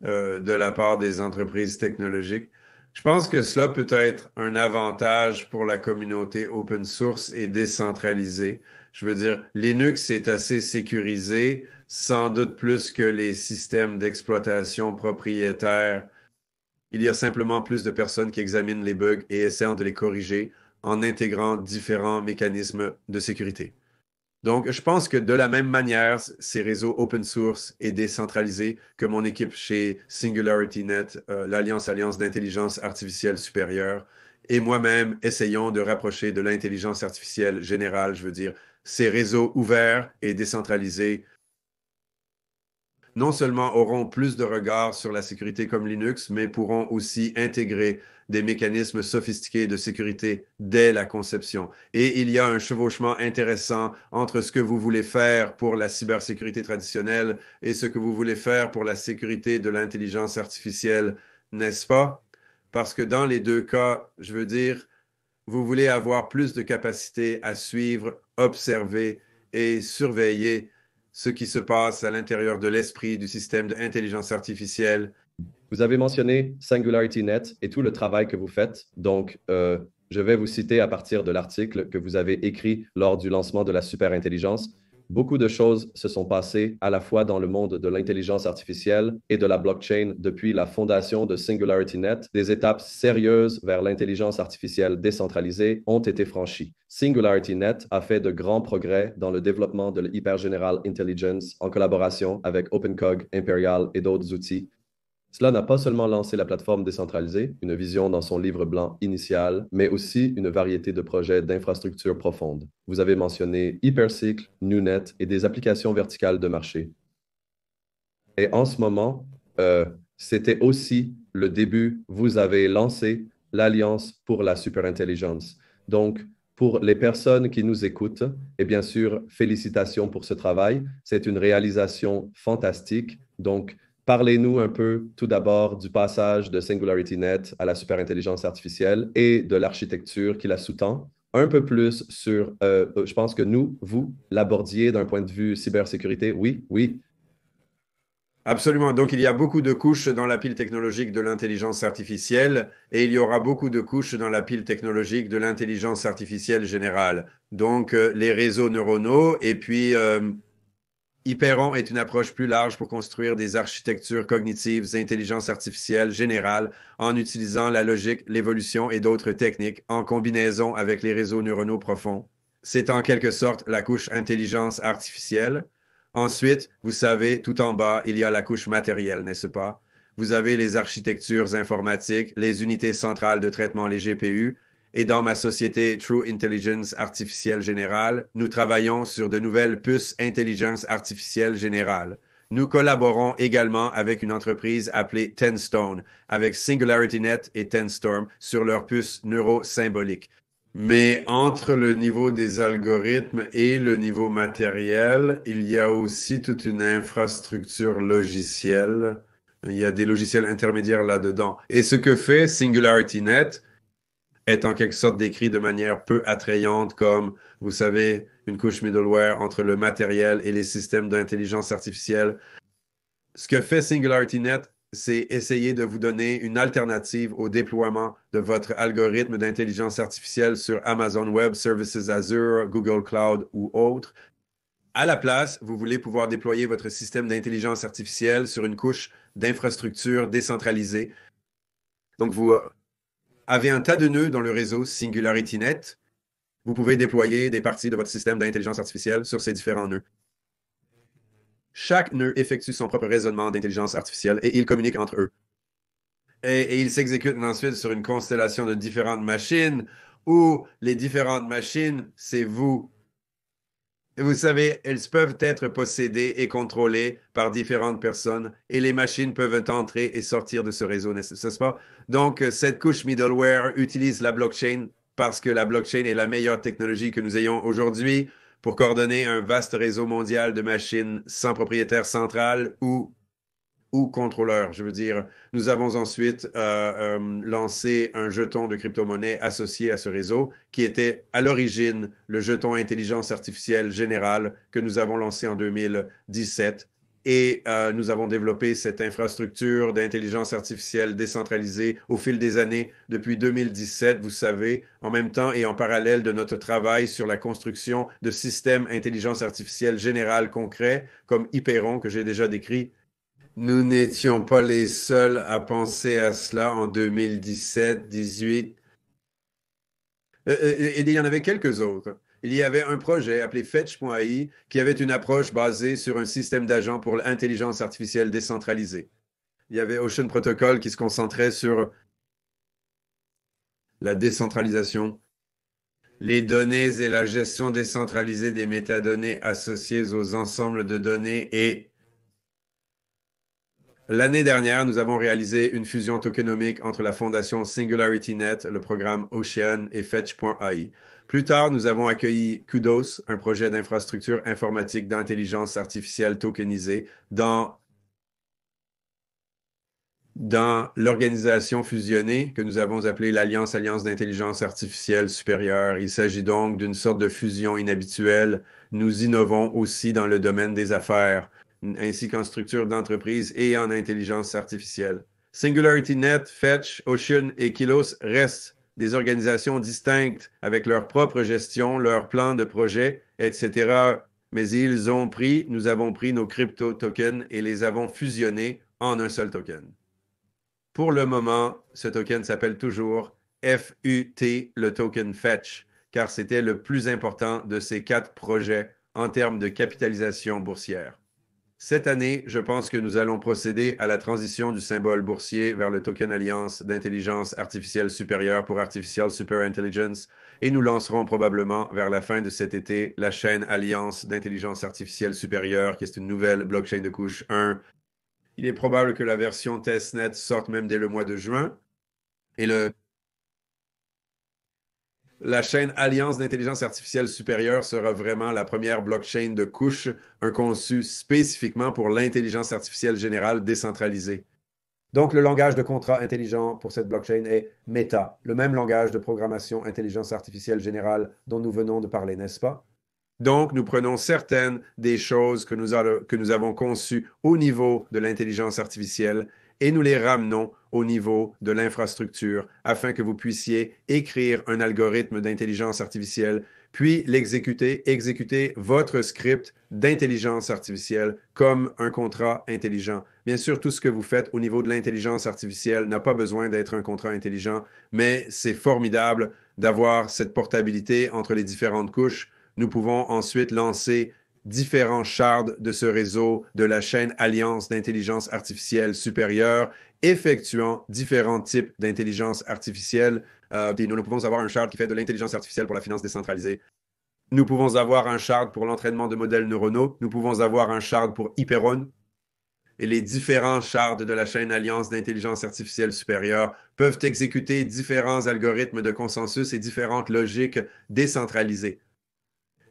B: de la part des entreprises technologiques. Je pense que cela peut être un avantage pour la communauté open source et décentralisée. Je veux dire, Linux est assez sécurisé, sans doute plus que les systèmes d'exploitation propriétaires. Il y a simplement plus de personnes qui examinent les bugs et essaient de les corriger en intégrant différents mécanismes de sécurité. Donc, je pense que de la même manière, ces réseaux open source et décentralisés que mon équipe chez SingularityNet, l'Alliance d'intelligence artificielle supérieure, et moi-même essayons de rapprocher de l'intelligence artificielle générale, je veux dire, ces réseaux ouverts et décentralisés non seulement auront plus de regard sur la sécurité comme Linux, mais pourront aussi intégrer des mécanismes sophistiqués de sécurité dès la conception. Et il y a un chevauchement intéressant entre ce que vous voulez faire pour la cybersécurité traditionnelle et ce que vous voulez faire pour la sécurité de l'intelligence artificielle, n'est-ce pas? Parce que dans les deux cas, je veux dire, vous voulez avoir plus de capacité à suivre, observer et surveiller ce qui se passe à l'intérieur de l'esprit du système d'intelligence artificielle.
A: Vous avez mentionné SingularityNet et tout le travail que vous faites. Donc, je vais vous citer à partir de l'article que vous avez écrit lors du lancement de la superintelligence. Beaucoup de choses se sont passées à la fois dans le monde de l'intelligence artificielle et de la blockchain depuis la fondation de SingularityNet. Des étapes sérieuses vers l'intelligence artificielle décentralisée ont été franchies. SingularityNet a fait de grands progrès dans le développement de l'Hypergeneral Intelligence en collaboration avec OpenCog, Imperial et d'autres outils. Cela n'a pas seulement lancé la plateforme décentralisée, une vision dans son livre blanc initial, mais aussi une variété de projets d'infrastructures profondes. Vous avez mentionné Hypercycle, NewNet et des applications verticales de marché. Et en ce moment, c'était aussi le début. Vous avez lancé l'Alliance pour la superintelligence. Donc, Pour les personnes qui nous écoutent, et bien sûr, félicitations pour ce travail. C'est une réalisation fantastique. Donc, parlez-nous un peu tout d'abord du passage de SingularityNet à la superintelligence artificielle et de l'architecture qui la sous-tend. Un peu plus sur, je pense que vous l'abordiez d'un point de vue cybersécurité. Oui, oui.
B: Absolument. Donc, il y a beaucoup de couches dans la pile technologique de l'intelligence artificielle et il y aura beaucoup de couches dans la pile technologique de l'intelligence artificielle générale. Donc, les réseaux neuronaux et puis Hyperon est une approche plus large pour construire des architectures cognitives d'intelligence artificielle générale en utilisant la logique, l'évolution et d'autres techniques en combinaison avec les réseaux neuronaux profonds. C'est en quelque sorte la couche intelligence artificielle. Ensuite, vous savez, tout en bas, il y a la couche matérielle, n'est-ce pas? Vous avez les architectures informatiques, les unités centrales de traitement, les GPU, et dans ma société True Intelligence Artificielle Générale, nous travaillons sur de nouvelles puces intelligence artificielle générale. Nous collaborons également avec une entreprise appelée Tenstone, avec SingularityNet et Tenstorm sur leurs puces neurosymboliques. Mais entre le niveau des algorithmes et le niveau matériel, il y a aussi toute une infrastructure logicielle. Il y a des logiciels intermédiaires là-dedans. Et ce que fait SingularityNet, est en quelque sorte décrit de manière peu attrayante comme, vous savez, une couche middleware entre le matériel et les systèmes d'intelligence artificielle. Ce que fait SingularityNet, c'est essayer de vous donner une alternative au déploiement de votre algorithme d'intelligence artificielle sur Amazon Web Services, Azure, Google Cloud ou autres. À la place, vous voulez pouvoir déployer votre système d'intelligence artificielle sur une couche d'infrastructure décentralisée. Donc, vous avez un tas de nœuds dans le réseau SingularityNet. Vous pouvez déployer des parties de votre système d'intelligence artificielle sur ces différents nœuds. Chaque nœud effectue son propre raisonnement d'intelligence artificielle et ils communiquent entre eux. Et ils s'exécutent ensuite sur une constellation de différentes machines où les différentes machines, c'est vous. Et vous savez, elles peuvent être possédées et contrôlées par différentes personnes et les machines peuvent entrer et sortir de ce réseau, n'est-ce pas? Donc, cette couche middleware utilise la blockchain parce que la blockchain est la meilleure technologie que nous ayons aujourd'hui pour coordonner un vaste réseau mondial de machines sans propriétaire central ou contrôleur. Je veux dire, nous avons ensuite lancé un jeton de crypto-monnaie associé à ce réseau qui était à l'origine le jeton intelligence artificielle générale que nous avons lancé en 2017. Et nous avons développé cette infrastructure d'intelligence artificielle décentralisée au fil des années depuis 2017, vous savez, en même temps et en parallèle de notre travail sur la construction de systèmes intelligence artificielle générale concrets comme Hyperon que j'ai déjà décrit. Nous n'étions pas les seuls à penser à cela en 2017-18. Il y en avait quelques autres. Il y avait un projet appelé Fetch.ai qui avait une approche basée sur un système d'agents pour l'intelligence artificielle décentralisée. Il y avait Ocean Protocol qui se concentrait sur la décentralisation, les données et la gestion décentralisée des métadonnées associées aux ensembles de données et l'année dernière, nous avons réalisé une fusion tokenomique entre la fondation SingularityNet, le programme Ocean et Fetch.ai. Plus tard, nous avons accueilli Kudos, un projet d'infrastructure informatique d'intelligence artificielle tokenisée dans l'organisation fusionnée que nous avons appelée l'Alliance d'intelligence artificielle supérieure. Il s'agit donc d'une sorte de fusion inhabituelle. Nous innovons aussi dans le domaine des affaires, ainsi qu'en structure d'entreprise et en intelligence artificielle. SingularityNet, Fetch, Ocean et Kilos restent des organisations distinctes avec leur propre gestion, leur plan de projet, etc. Mais nous avons pris nos crypto-tokens et les avons fusionnés en un seul token. Pour le moment, ce token s'appelle toujours FUT, le token Fetch, car c'était le plus important de ces 4 projets en termes de capitalisation boursière. Cette année, je pense que nous allons procéder à la transition du symbole boursier vers le token Alliance d'intelligence artificielle supérieure pour Artificial Super Intelligence et nous lancerons probablement vers la fin de cet été la chaîne Alliance d'intelligence artificielle supérieure qui est une nouvelle blockchain de couche 1. Il est probable que la version testnet sorte même dès le mois de juin. Et La chaîne Alliance d'intelligence artificielle supérieure sera vraiment la première blockchain de couche, un conçu spécifiquement pour l'intelligence artificielle générale décentralisée. Donc, le langage de contrat intelligent pour cette blockchain est Meta, le même langage de programmation intelligence artificielle générale dont nous venons de parler, n'est-ce pas? Donc, nous prenons certaines des choses que nous avons conçues au niveau de l'intelligence artificielle et nous les ramenons au niveau de l'infrastructure afin que vous puissiez écrire un algorithme d'intelligence artificielle, puis exécuter votre script d'intelligence artificielle comme un contrat intelligent. Bien sûr, tout ce que vous faites au niveau de l'intelligence artificielle n'a pas besoin d'être un contrat intelligent, mais c'est formidable d'avoir cette portabilité entre les différentes couches. Nous pouvons ensuite lancer différents shards de ce réseau de la chaîne Alliance d'intelligence artificielle supérieure, effectuant différents types d'intelligence artificielle. Nous pouvons avoir un shard qui fait de l'intelligence artificielle pour la finance décentralisée. Nous pouvons avoir un shard pour l'entraînement de modèles neuronaux. Nous pouvons avoir un shard pour Hyperon. Et les différents shards de la chaîne Alliance d'intelligence artificielle supérieure peuvent exécuter différents algorithmes de consensus et différentes logiques décentralisées.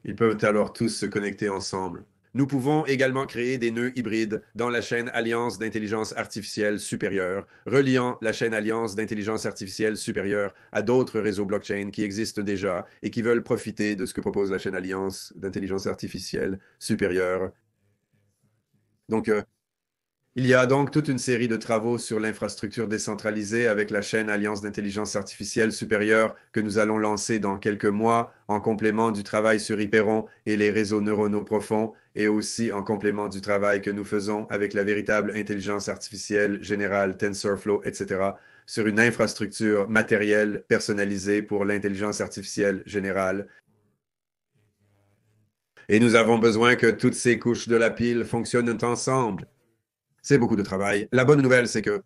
B: Ils peuvent alors tous se connecter ensemble. Nous pouvons également créer des nœuds hybrides dans la chaîne Alliance d'intelligence artificielle supérieure, reliant la chaîne Alliance d'intelligence artificielle supérieure à d'autres réseaux blockchain qui existent déjà et qui veulent profiter de ce que propose la chaîne Alliance d'intelligence artificielle supérieure. Donc, il y a donc toute une série de travaux sur l'infrastructure décentralisée avec la chaîne Alliance d'intelligence artificielle supérieure que nous allons lancer dans quelques mois en complément du travail sur Hyperon et les réseaux neuronaux profonds et aussi en complément du travail que nous faisons avec la véritable intelligence artificielle générale TensorFlow, etc., sur une infrastructure matérielle personnalisée pour l'intelligence artificielle générale. Et nous avons besoin que toutes ces couches de la pile fonctionnent ensemble. C'est beaucoup de travail. La bonne nouvelle, c'est que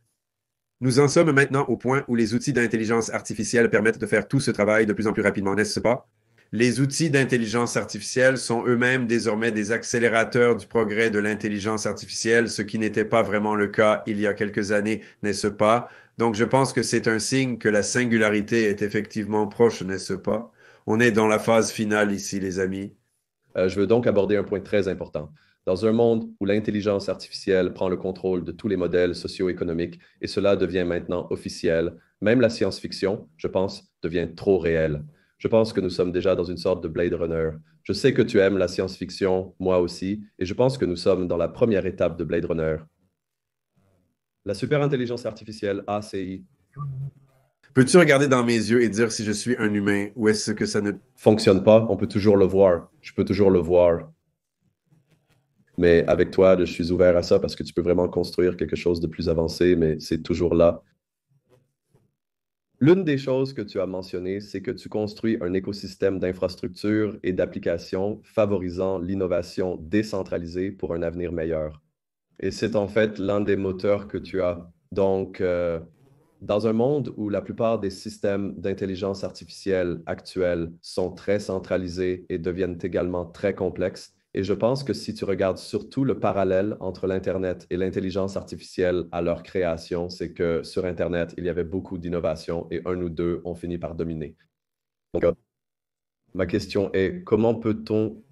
B: nous en sommes maintenant au point où les outils d'intelligence artificielle permettent de faire tout ce travail de plus en plus rapidement, n'est-ce pas? Les outils d'intelligence artificielle sont eux-mêmes désormais des accélérateurs du progrès de l'intelligence artificielle, ce qui n'était pas vraiment le cas il y a quelques années, n'est-ce pas? Donc, je pense que c'est un signe que la singularité est effectivement proche, n'est-ce pas? On est dans la phase finale ici, les amis.
A: Je veux donc aborder un point très important. Dans un monde où l'intelligence artificielle prend le contrôle de tous les modèles socio-économiques et cela devient maintenant officiel, même la science-fiction, je pense, devient trop réelle. Je pense que nous sommes déjà dans une sorte de Blade Runner. Je sais que tu aimes la science-fiction, moi aussi, et je pense que nous sommes dans la première étape de Blade Runner. La superintelligence artificielle ACI.
B: Peux-tu regarder dans mes yeux et dire si je suis un humain ou est-ce que ça ne
A: Fonctionne pas? On peut toujours le voir. Je peux toujours le voir. Mais avec toi, je suis ouvert à ça parce que tu peux vraiment construire quelque chose de plus avancé, mais c'est toujours là. L'une des choses que tu as mentionnées, c'est que tu construis un écosystème d'infrastructures et d'applications favorisant l'innovation décentralisée pour un avenir meilleur. Et c'est en fait l'un des moteurs que tu as. Donc, dans un monde où la plupart des systèmes d'intelligence artificielle actuels sont très centralisés et deviennent également très complexes, et je pense que si tu regardes surtout le parallèle entre l'Internet et l'intelligence artificielle à leur création, c'est que sur Internet, il y avait beaucoup d'innovations et un ou deux ont fini par dominer. Donc, ma question est, comment peut-on,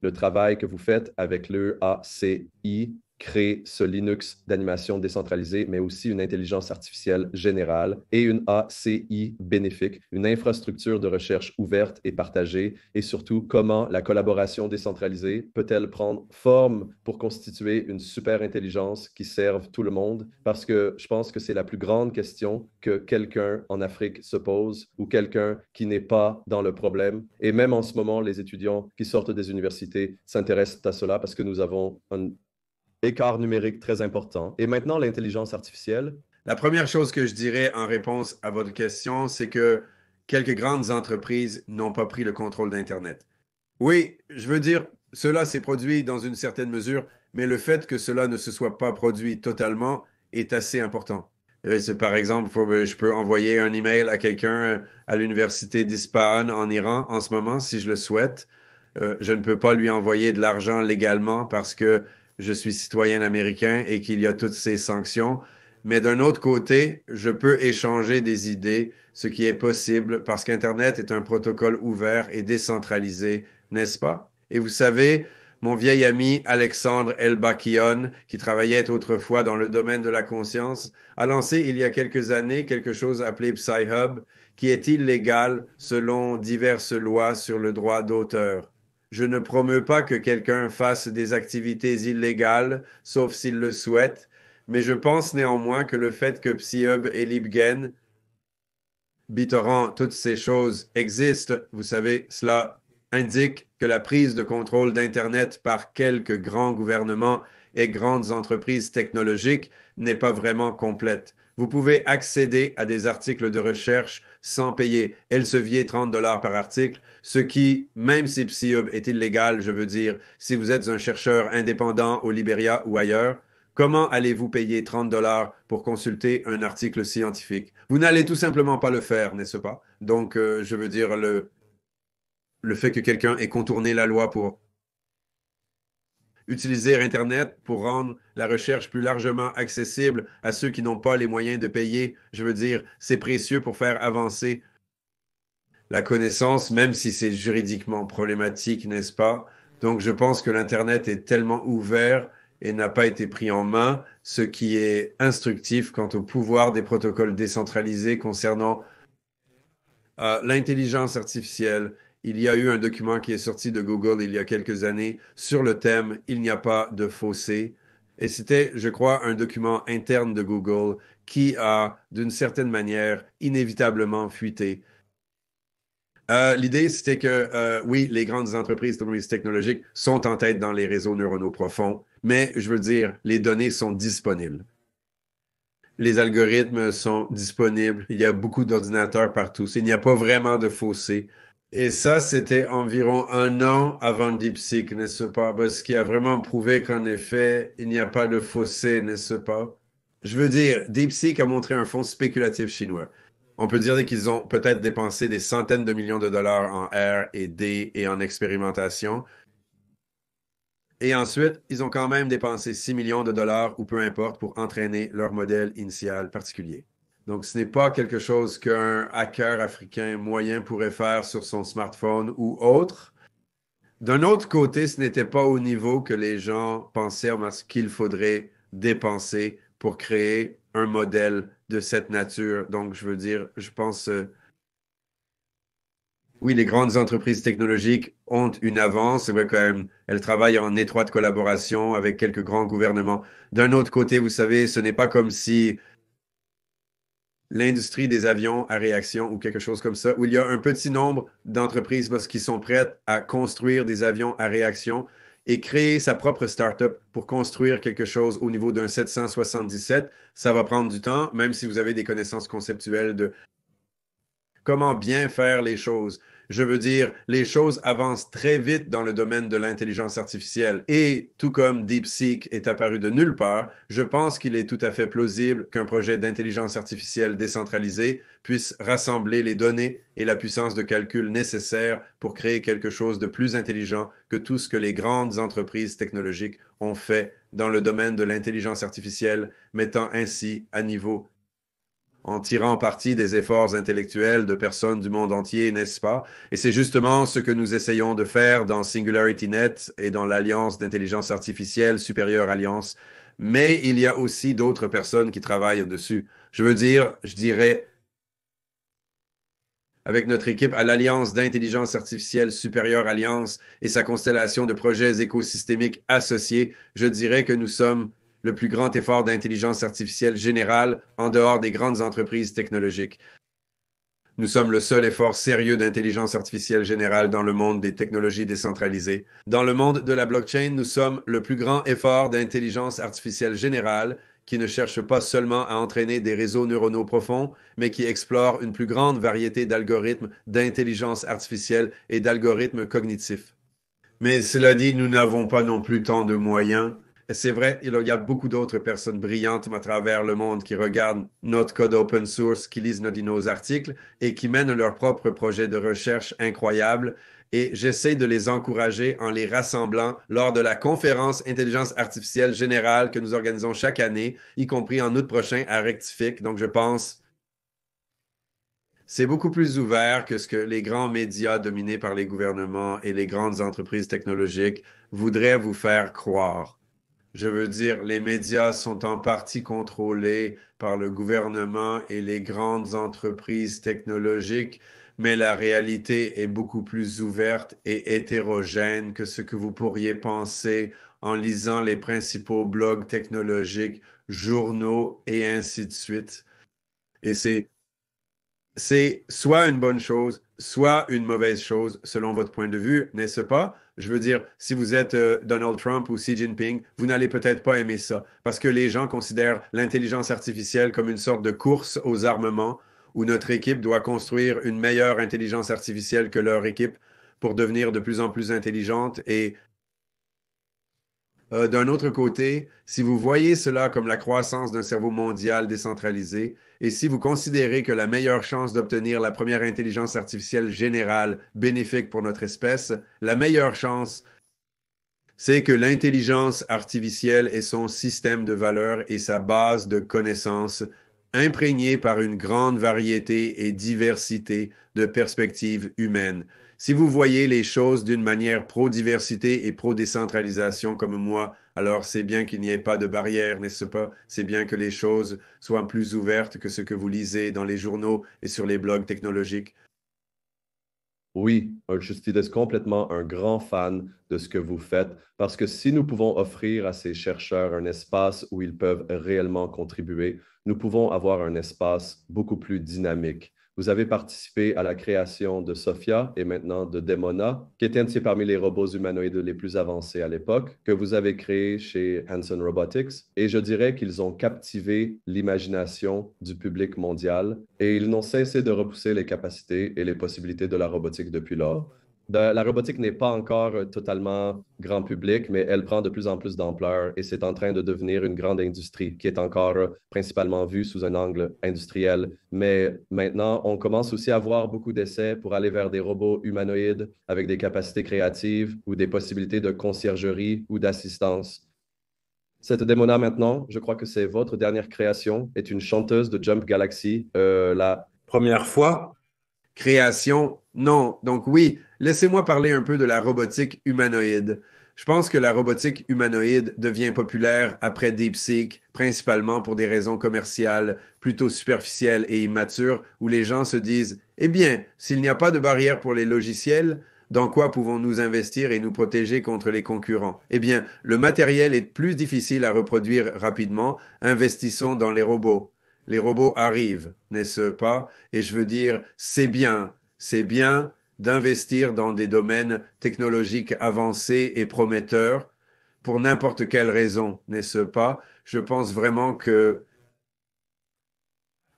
A: le travail que vous faites avec l'EACI, créer ce Linux d'animation décentralisée, mais aussi une intelligence artificielle générale et une ACI bénéfique, une infrastructure de recherche ouverte et partagée, et surtout comment la collaboration décentralisée peut-elle prendre forme pour constituer une super intelligence qui serve tout le monde, parce que je pense que c'est la plus grande question que quelqu'un en Afrique se pose ou quelqu'un qui n'est pas dans le problème. Et même en ce moment, les étudiants qui sortent des universités s'intéressent à cela parce que nous avons un écart numérique très important. Et maintenant, l'intelligence artificielle.
B: La première chose que je dirais en réponse à votre question, c'est que quelques grandes entreprises n'ont pas pris le contrôle d'Internet. Oui, je veux dire, cela s'est produit dans une certaine mesure, mais le fait que cela ne se soit pas produit totalement est assez important. Par exemple, je peux envoyer un email à quelqu'un à l'université d'Ispahan en Iran en ce moment, si je le souhaite. Je ne peux pas lui envoyer de l'argent légalement parce que je suis citoyen américain et qu'il y a toutes ces sanctions. Mais d'un autre côté, je peux échanger des idées, ce qui est possible parce qu'Internet est un protocole ouvert et décentralisé, n'est-ce pas? Et vous savez, mon vieil ami Alexandre Elbakian, qui travaillait autrefois dans le domaine de la conscience, a lancé il y a quelques années quelque chose appelé PsyHub, qui est illégal selon diverses lois sur le droit d'auteur. Je ne promeux pas que quelqu'un fasse des activités illégales, sauf s'il le souhaite, mais je pense néanmoins que le fait que PsyHub et LibGen, BitTorrent, toutes ces choses existent, vous savez, cela indique que la prise de contrôle d'Internet par quelques grands gouvernements et grandes entreprises technologiques n'est pas vraiment complète. Vous pouvez accéder à des articles de recherche sans payer Elsevier 30 $ par article, ce qui, même si PsyHub est illégal, je veux dire, si vous êtes un chercheur indépendant au Liberia ou ailleurs, comment allez-vous payer 30 $ pour consulter un article scientifique? Vous n'allez tout simplement pas le faire, n'est-ce pas? Donc, je veux dire, le fait que quelqu'un ait contourné la loi pour utiliser Internet pour rendre la recherche plus largement accessible à ceux qui n'ont pas les moyens de payer, je veux dire, c'est précieux pour faire avancer la connaissance, même si c'est juridiquement problématique, n'est-ce pas? Donc, je pense que l'Internet est tellement ouvert et n'a pas été pris en main, ce qui est instructif quant au pouvoir des protocoles décentralisés concernant l'intelligence artificielle. Il y a eu un document qui est sorti de Google il y a quelques années sur le thème Il n'y a pas de fossé. Et c'était, je crois, un document interne de Google qui a, d'une certaine manière, inévitablement fuité. L'idée, c'était que, oui, les grandes entreprises technologiques sont en tête dans les réseaux neuronaux profonds, mais je veux dire, les données sont disponibles. Les algorithmes sont disponibles. Il y a beaucoup d'ordinateurs partout. Il n'y a pas vraiment de fossé. Et ça, c'était environ 1 an avant DeepSeek, n'est-ce pas? Parce qu'il a vraiment prouvé qu'en effet, il n'y a pas de fossé, n'est-ce pas? Je veux dire, DeepSeek a montré un fonds spéculatif chinois. On peut dire qu'ils ont peut-être dépensé des centaines de millions de dollars en R et D et en expérimentation. Et ensuite, ils ont quand même dépensé 6 millions de dollars ou peu importe pour entraîner leur modèle initial particulier. Donc, ce n'est pas quelque chose qu'un hacker africain moyen pourrait faire sur son smartphone ou autre. D'un autre côté, ce n'était pas au niveau que les gens pensaient à ce qu'il faudrait dépenser pour créer un modèle de cette nature. Donc, je veux dire, je pense... oui, les grandes entreprises technologiques ont une avance. C'est vrai qu'elles travaillent en étroite collaboration avec quelques grands gouvernements. D'un autre côté, vous savez, ce n'est pas comme si l'industrie des avions à réaction ou quelque chose comme ça, où il y a un petit nombre d'entreprises qui sont prêtes à construire des avions à réaction et créer sa propre start-up pour construire quelque chose au niveau d'un 777. Ça va prendre du temps, même si vous avez des connaissances conceptuelles de comment bien faire les choses. Je veux dire, les choses avancent très vite dans le domaine de l'intelligence artificielle. Et tout comme DeepSeek est apparu de nulle part, je pense qu'il est tout à fait plausible qu'un projet d'intelligence artificielle décentralisée puisse rassembler les données et la puissance de calcul nécessaires pour créer quelque chose de plus intelligent que tout ce que les grandes entreprises technologiques ont fait dans le domaine de l'intelligence artificielle, mettant ainsi à niveau en tirant parti des efforts intellectuels de personnes du monde entier, n'est-ce pas? Et c'est justement ce que nous essayons de faire dans SingularityNet et dans l'Alliance d'intelligence artificielle, Supérieure Alliance. Mais il y a aussi d'autres personnes qui travaillent dessus. Je veux dire, je dirais, avec notre équipe à l'Alliance d'intelligence artificielle Supérieure Alliance et sa constellation de projets écosystémiques associés, je dirais que nous sommes le plus grand effort d'intelligence artificielle générale en dehors des grandes entreprises technologiques. Nous sommes le seul effort sérieux d'intelligence artificielle générale dans le monde des technologies décentralisées. Dans le monde de la blockchain, nous sommes le plus grand effort d'intelligence artificielle générale qui ne cherche pas seulement à entraîner des réseaux neuronaux profonds, mais qui explore une plus grande variété d'algorithmes d'intelligence artificielle et d'algorithmes cognitifs. Mais cela dit, nous n'avons pas non plus tant de moyens. C'est vrai, il y a beaucoup d'autres personnes brillantes à travers le monde qui regardent notre code open source, qui lisent nos articles et qui mènent leurs propres projets de recherche incroyables. Et j'essaie de les encourager en les rassemblant lors de la conférence Intelligence artificielle générale que nous organisons chaque année, y compris en août prochain à Rectifique. Donc, je pense c'est beaucoup plus ouvert que ce que les grands médias dominés par les gouvernements et les grandes entreprises technologiques voudraient vous faire croire. Je veux dire, les médias sont en partie contrôlés par le gouvernement et les grandes entreprises technologiques, mais la réalité est beaucoup plus ouverte et hétérogène que ce que vous pourriez penser en lisant les principaux blogs technologiques, journaux et ainsi de suite. Et c'est soit une bonne chose, soit une mauvaise chose, selon votre point de vue, n'est-ce pas? Je veux dire, si vous êtes Donald Trump ou Xi Jinping, vous n'allez peut-être pas aimer ça, parce que les gens considèrent l'intelligence artificielle comme une sorte de course aux armements, où notre équipe doit construire une meilleure intelligence artificielle que leur équipe pour devenir de plus en plus intelligente et d'un autre côté, si vous voyez cela comme la croissance d'un cerveau mondial décentralisé, et si vous considérez que la meilleure chance d'obtenir la première intelligence artificielle générale bénéfique pour notre espèce, la meilleure chance, c'est que l'intelligence artificielle est son système de valeurs et sa base de connaissances imprégnée par une grande variété et diversité de perspectives humaines. Si vous voyez les choses d'une manière pro-diversité et pro-décentralisation comme moi, alors c'est bien qu'il n'y ait pas de barrière, n'est-ce pas? C'est bien que les choses soient plus ouvertes que ce que vous lisez dans les journaux et sur les blogs technologiques.
A: Oui, Aristides est complètement un grand fan de ce que vous faites parce que si nous pouvons offrir à ces chercheurs un espace où ils peuvent réellement contribuer, nous pouvons avoir un espace beaucoup plus dynamique. Vous avez participé à la création de Sophia et maintenant de Demona, qui était parmi les robots humanoïdes les plus avancés à l'époque, que vous avez créé chez Hanson Robotics. Et je dirais qu'ils ont captivé l'imagination du public mondial et ils n'ont cessé de repousser les capacités et les possibilités de la robotique depuis lors. La robotique n'est pas encore totalement grand public, mais elle prend de plus en plus d'ampleur et c'est en train de devenir une grande industrie qui est encore principalement vue sous un angle industriel. Mais maintenant, on commence aussi à voir beaucoup d'essais pour aller vers des robots humanoïdes avec des capacités créatives ou des possibilités de conciergerie ou d'assistance. Cette démona maintenant, je crois que c'est votre dernière création, est une chanteuse de Jump Galaxy, la
B: Première fois, création, non. Donc oui, laissez-moi parler un peu de la robotique humanoïde. Je pense que la robotique humanoïde devient populaire après DeepSeek, principalement pour des raisons commerciales plutôt superficielles et immatures, où les gens se disent, eh bien, s'il n'y a pas de barrière pour les logiciels, dans quoi pouvons-nous investir et nous protéger contre les concurrents? Eh bien, le matériel est plus difficile à reproduire rapidement, investissons dans les robots. Les robots arrivent, n'est-ce pas? Et je veux dire, c'est bien d'investir dans des domaines technologiques avancés et prometteurs pour n'importe quelle raison, n'est-ce pas? Je pense vraiment que,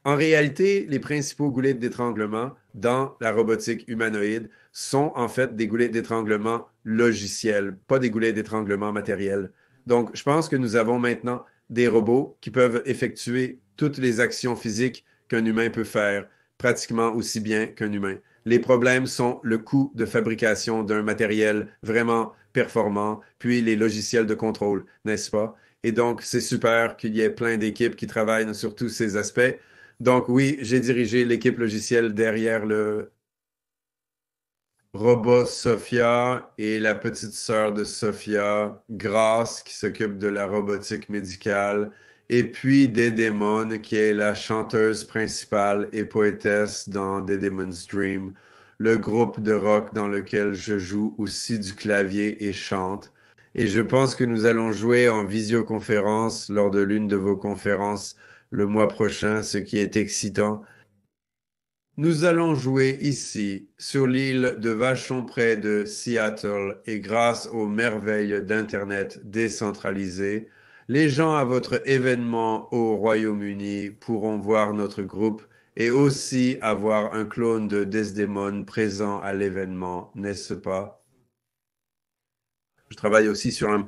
B: en réalité, les principaux goulets d'étranglement dans la robotique humanoïde sont en fait des goulets d'étranglement logiciels, pas des goulets d'étranglement matériels. Donc, je pense que nous avons maintenant des robots qui peuvent effectuer toutes les actions physiques qu'un humain peut faire, pratiquement aussi bien qu'un humain. Les problèmes sont le coût de fabrication d'un matériel vraiment performant, puis les logiciels de contrôle, n'est-ce pas? Et donc, c'est super qu'il y ait plein d'équipes qui travaillent sur tous ces aspects. Donc oui, j'ai dirigé l'équipe logicielle derrière le robot Sophia et la petite sœur de Sophia, Grace, qui s'occupe de la robotique médicale, et puis Dedemon, qui est la chanteuse principale et poétesse dans Dedemon's Dream, le groupe de rock dans lequel je joue aussi du clavier et chante. Et je pense que nous allons jouer en visioconférence lors de l'une de vos conférences le mois prochain, ce qui est excitant. Nous allons jouer ici, sur l'île de Vachon près de Seattle, et grâce aux merveilles d'Internet décentralisé, les gens à votre événement au Royaume-Uni pourront voir notre groupe et aussi avoir un clone de Desdemone présent à l'événement, n'est-ce pas? Je travaille aussi sur un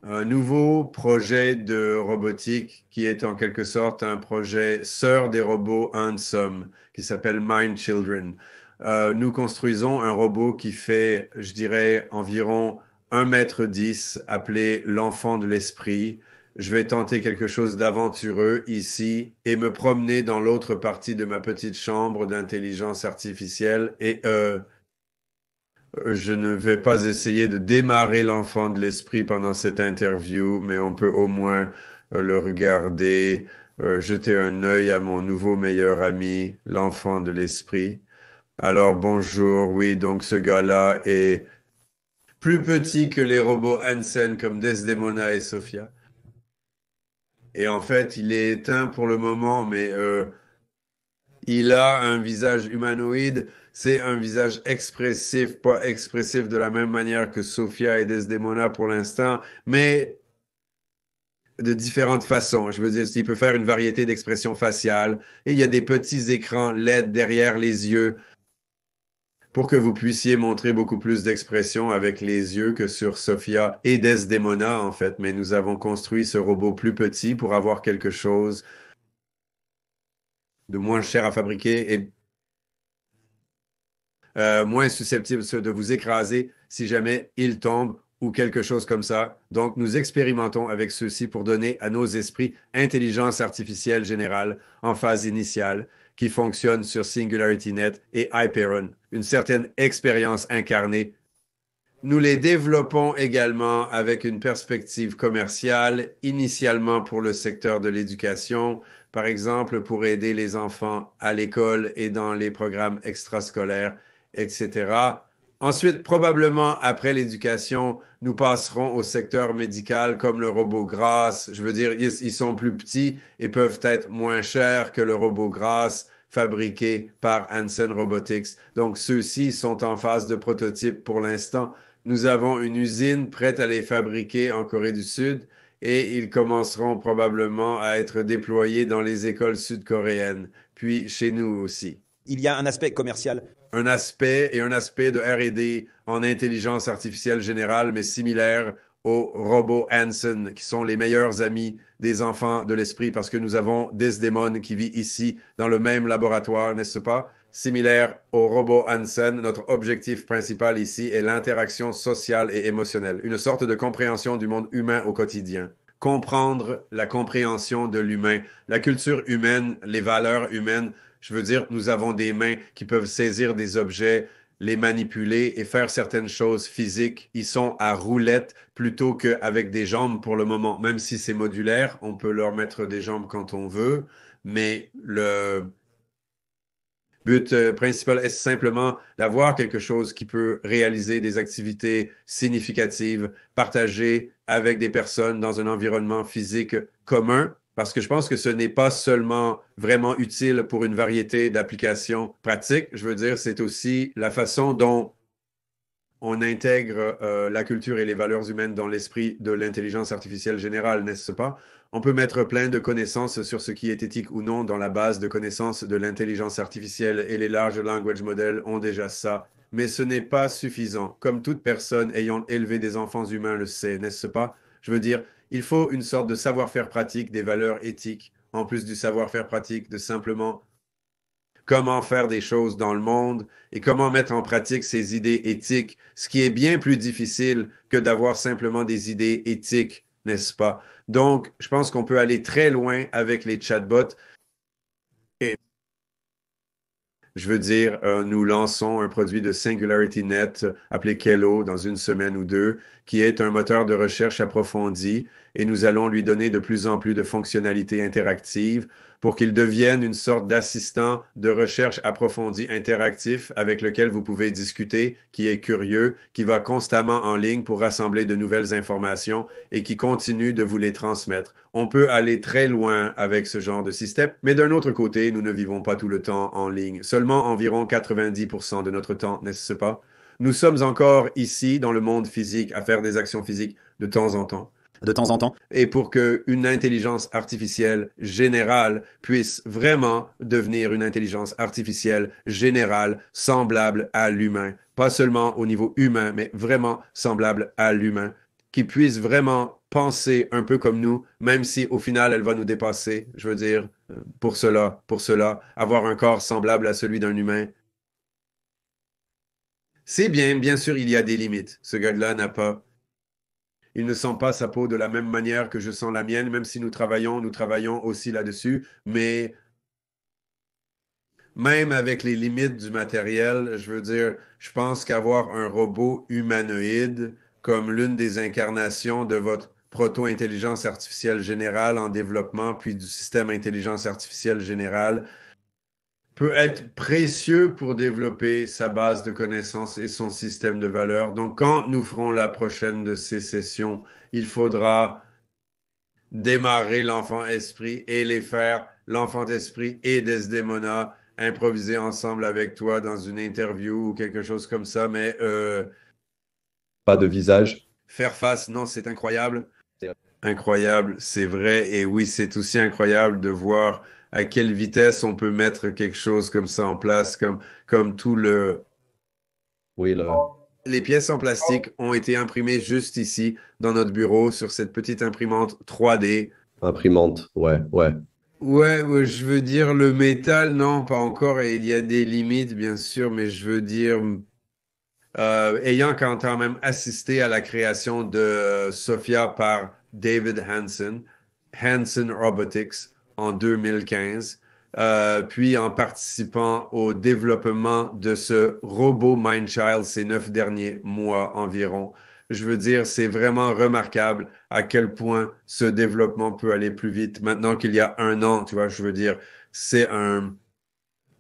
B: un nouveau projet de robotique qui est en quelque sorte un projet sœur des robots Handsome qui s'appelle Mind Children. Nous construisons un robot qui fait, je dirais, environ 1,10 m, appelé l'enfant de l'esprit. Je vais tenter quelque chose d'aventureux ici et me promener dans l'autre partie de ma petite chambre d'intelligence artificielle et je ne vais pas essayer de démarrer l'enfant de l'esprit pendant cette interview, mais on peut au moins le regarder, jeter un œil à mon nouveau meilleur ami, l'enfant de l'esprit. Alors bonjour, oui, donc ce gars-là est plus petit que les robots Hansen comme Desdemona et Sophia. Et en fait, il est éteint pour le moment, mais il a un visage humanoïde, c'est un visage expressif, pas expressif de la même manière que Sophia et Desdemona pour l'instant, mais de différentes façons. Je veux dire, il peut faire une variété d'expressions faciales et il y a des petits écrans LED derrière les yeux pour que vous puissiez montrer beaucoup plus d'expression avec les yeux que sur Sophia et Desdemona, en fait. Mais nous avons construit ce robot plus petit pour avoir quelque chose de moins cher à fabriquer et moins susceptible de vous écraser si jamais il tombe ou quelque chose comme ça. Donc, nous expérimentons avec ceci pour donner à nos esprits intelligence artificielle générale en phase initiale qui fonctionne sur SingularityNet et Hyperion, une certaine expérience incarnée. Nous les développons également avec une perspective commerciale, initialement pour le secteur de l'éducation, par exemple pour aider les enfants à l'école et dans les programmes extrascolaires, etc. Ensuite, probablement après l'éducation, nous passerons au secteur médical comme le robot Grace. Je veux dire, ils sont plus petits et peuvent être moins chers que le robot Grace fabriqué par Hansen Robotics. Donc, ceux-ci sont en phase de prototype pour l'instant. Nous avons une usine prête à les fabriquer en Corée du Sud et ils commenceront probablement à être déployés dans les écoles sud-coréennes, puis chez nous aussi.
D: Il y a un aspect commercial.
B: Un aspect de R&D en intelligence artificielle générale, mais similaire aux robots Hansen, qui sont les meilleurs amis des enfants de l'esprit, parce que nous avons Desdemone qui vit ici, dans le même laboratoire, n'est-ce pas? Similaire au robot Hansen, notre objectif principal ici est l'interaction sociale et émotionnelle, une sorte de compréhension du monde humain au quotidien. Comprendre la compréhension de l'humain, la culture humaine, les valeurs humaines. Je veux dire, nous avons des mains qui peuvent saisir des objets, les manipuler et faire certaines choses physiques. Ils sont à roulette plutôt qu'avec des jambes pour le moment. Même si c'est modulaire, on peut leur mettre des jambes quand on veut, mais le but principal est simplement d'avoir quelque chose qui peut réaliser des activités significatives, partagées avec des personnes dans un environnement physique commun, parce que je pense que ce n'est pas seulement vraiment utile pour une variété d'applications pratiques. Je veux dire, c'est aussi la façon dont on intègre la culture et les valeurs humaines dans l'esprit de l'intelligence artificielle générale, n'est-ce pas? On peut mettre plein de connaissances sur ce qui est éthique ou non dans la base de connaissances de l'intelligence artificielle et les large language models ont déjà ça. Mais ce n'est pas suffisant. Comme toute personne ayant élevé des enfants humains le sait, n'est-ce pas? Je veux dire, il faut une sorte de savoir-faire pratique des valeurs éthiques, en plus du savoir-faire pratique de simplement comment faire des choses dans le monde et comment mettre en pratique ces idées éthiques, ce qui est bien plus difficile que d'avoir simplement des idées éthiques, n'est-ce pas? Donc, je pense qu'on peut aller très loin avec les chatbots. Et je veux dire, nous lançons un produit de SingularityNet appelé Kello dans une semaine ou deux, qui est un moteur de recherche approfondi et nous allons lui donner de plus en plus de fonctionnalités interactives pour qu'il devienne une sorte d'assistant de recherche approfondie interactif avec lequel vous pouvez discuter, qui est curieux, qui va constamment en ligne pour rassembler de nouvelles informations et qui continue de vous les transmettre. On peut aller très loin avec ce genre de système, mais d'un autre côté, nous ne vivons pas tout le temps en ligne. Seulement environ 90% de notre temps, n'est-ce pas? Nous sommes encore ici dans le monde physique à faire des actions physiques de temps en temps.
D: De temps en temps.
B: Et pour qu'une intelligence artificielle générale puisse vraiment devenir une intelligence artificielle générale semblable à l'humain, pas seulement au niveau humain, mais vraiment semblable à l'humain, qui puisse vraiment penser un peu comme nous, même si au final, elle va nous dépasser. Je veux dire, pour cela, avoir un corps semblable à celui d'un humain, c'est bien. Bien sûr, il y a des limites. Ce gars-là n'a pas. Il ne sent pas sa peau de la même manière que je sens la mienne, même si nous travaillons aussi là-dessus. Mais même avec les limites du matériel, je veux dire, je pense qu'avoir un robot humanoïde comme l'une des incarnations de votre proto-intelligence artificielle générale en développement, puis du système intelligence artificielle générale, peut être précieux pour développer sa base de connaissances et son système de valeurs. Donc, quand nous ferons la prochaine de ces sessions, il faudra démarrer l'enfant esprit et les faire, l'enfant esprit et Desdemona, improviser ensemble avec toi dans une interview ou quelque chose comme ça, mais
A: Pas de visage.
B: faire face, non, c'est incroyable. Incroyable, c'est vrai. Et oui, c'est aussi incroyable de voir à quelle vitesse on peut mettre quelque chose comme ça en place, comme tout le...
A: Oui, le
B: Les pièces en plastique ont été imprimées juste ici, dans notre bureau, sur cette petite imprimante 3D.
A: imprimante. Ouais, ouais.
B: Ouais, ouais, je veux dire le métal, non, pas encore. Et il y a des limites, bien sûr, mais je veux dire, ayant quand même assisté à la création de Sophia par David Hansen, Hansen Robotics, en 2015, puis en participant au développement de ce robot Mindchild ces 9 derniers mois environ. Je veux dire, c'est vraiment remarquable à quel point ce développement peut aller plus vite maintenant qu'il y a un an, tu vois, je veux dire, c'est un...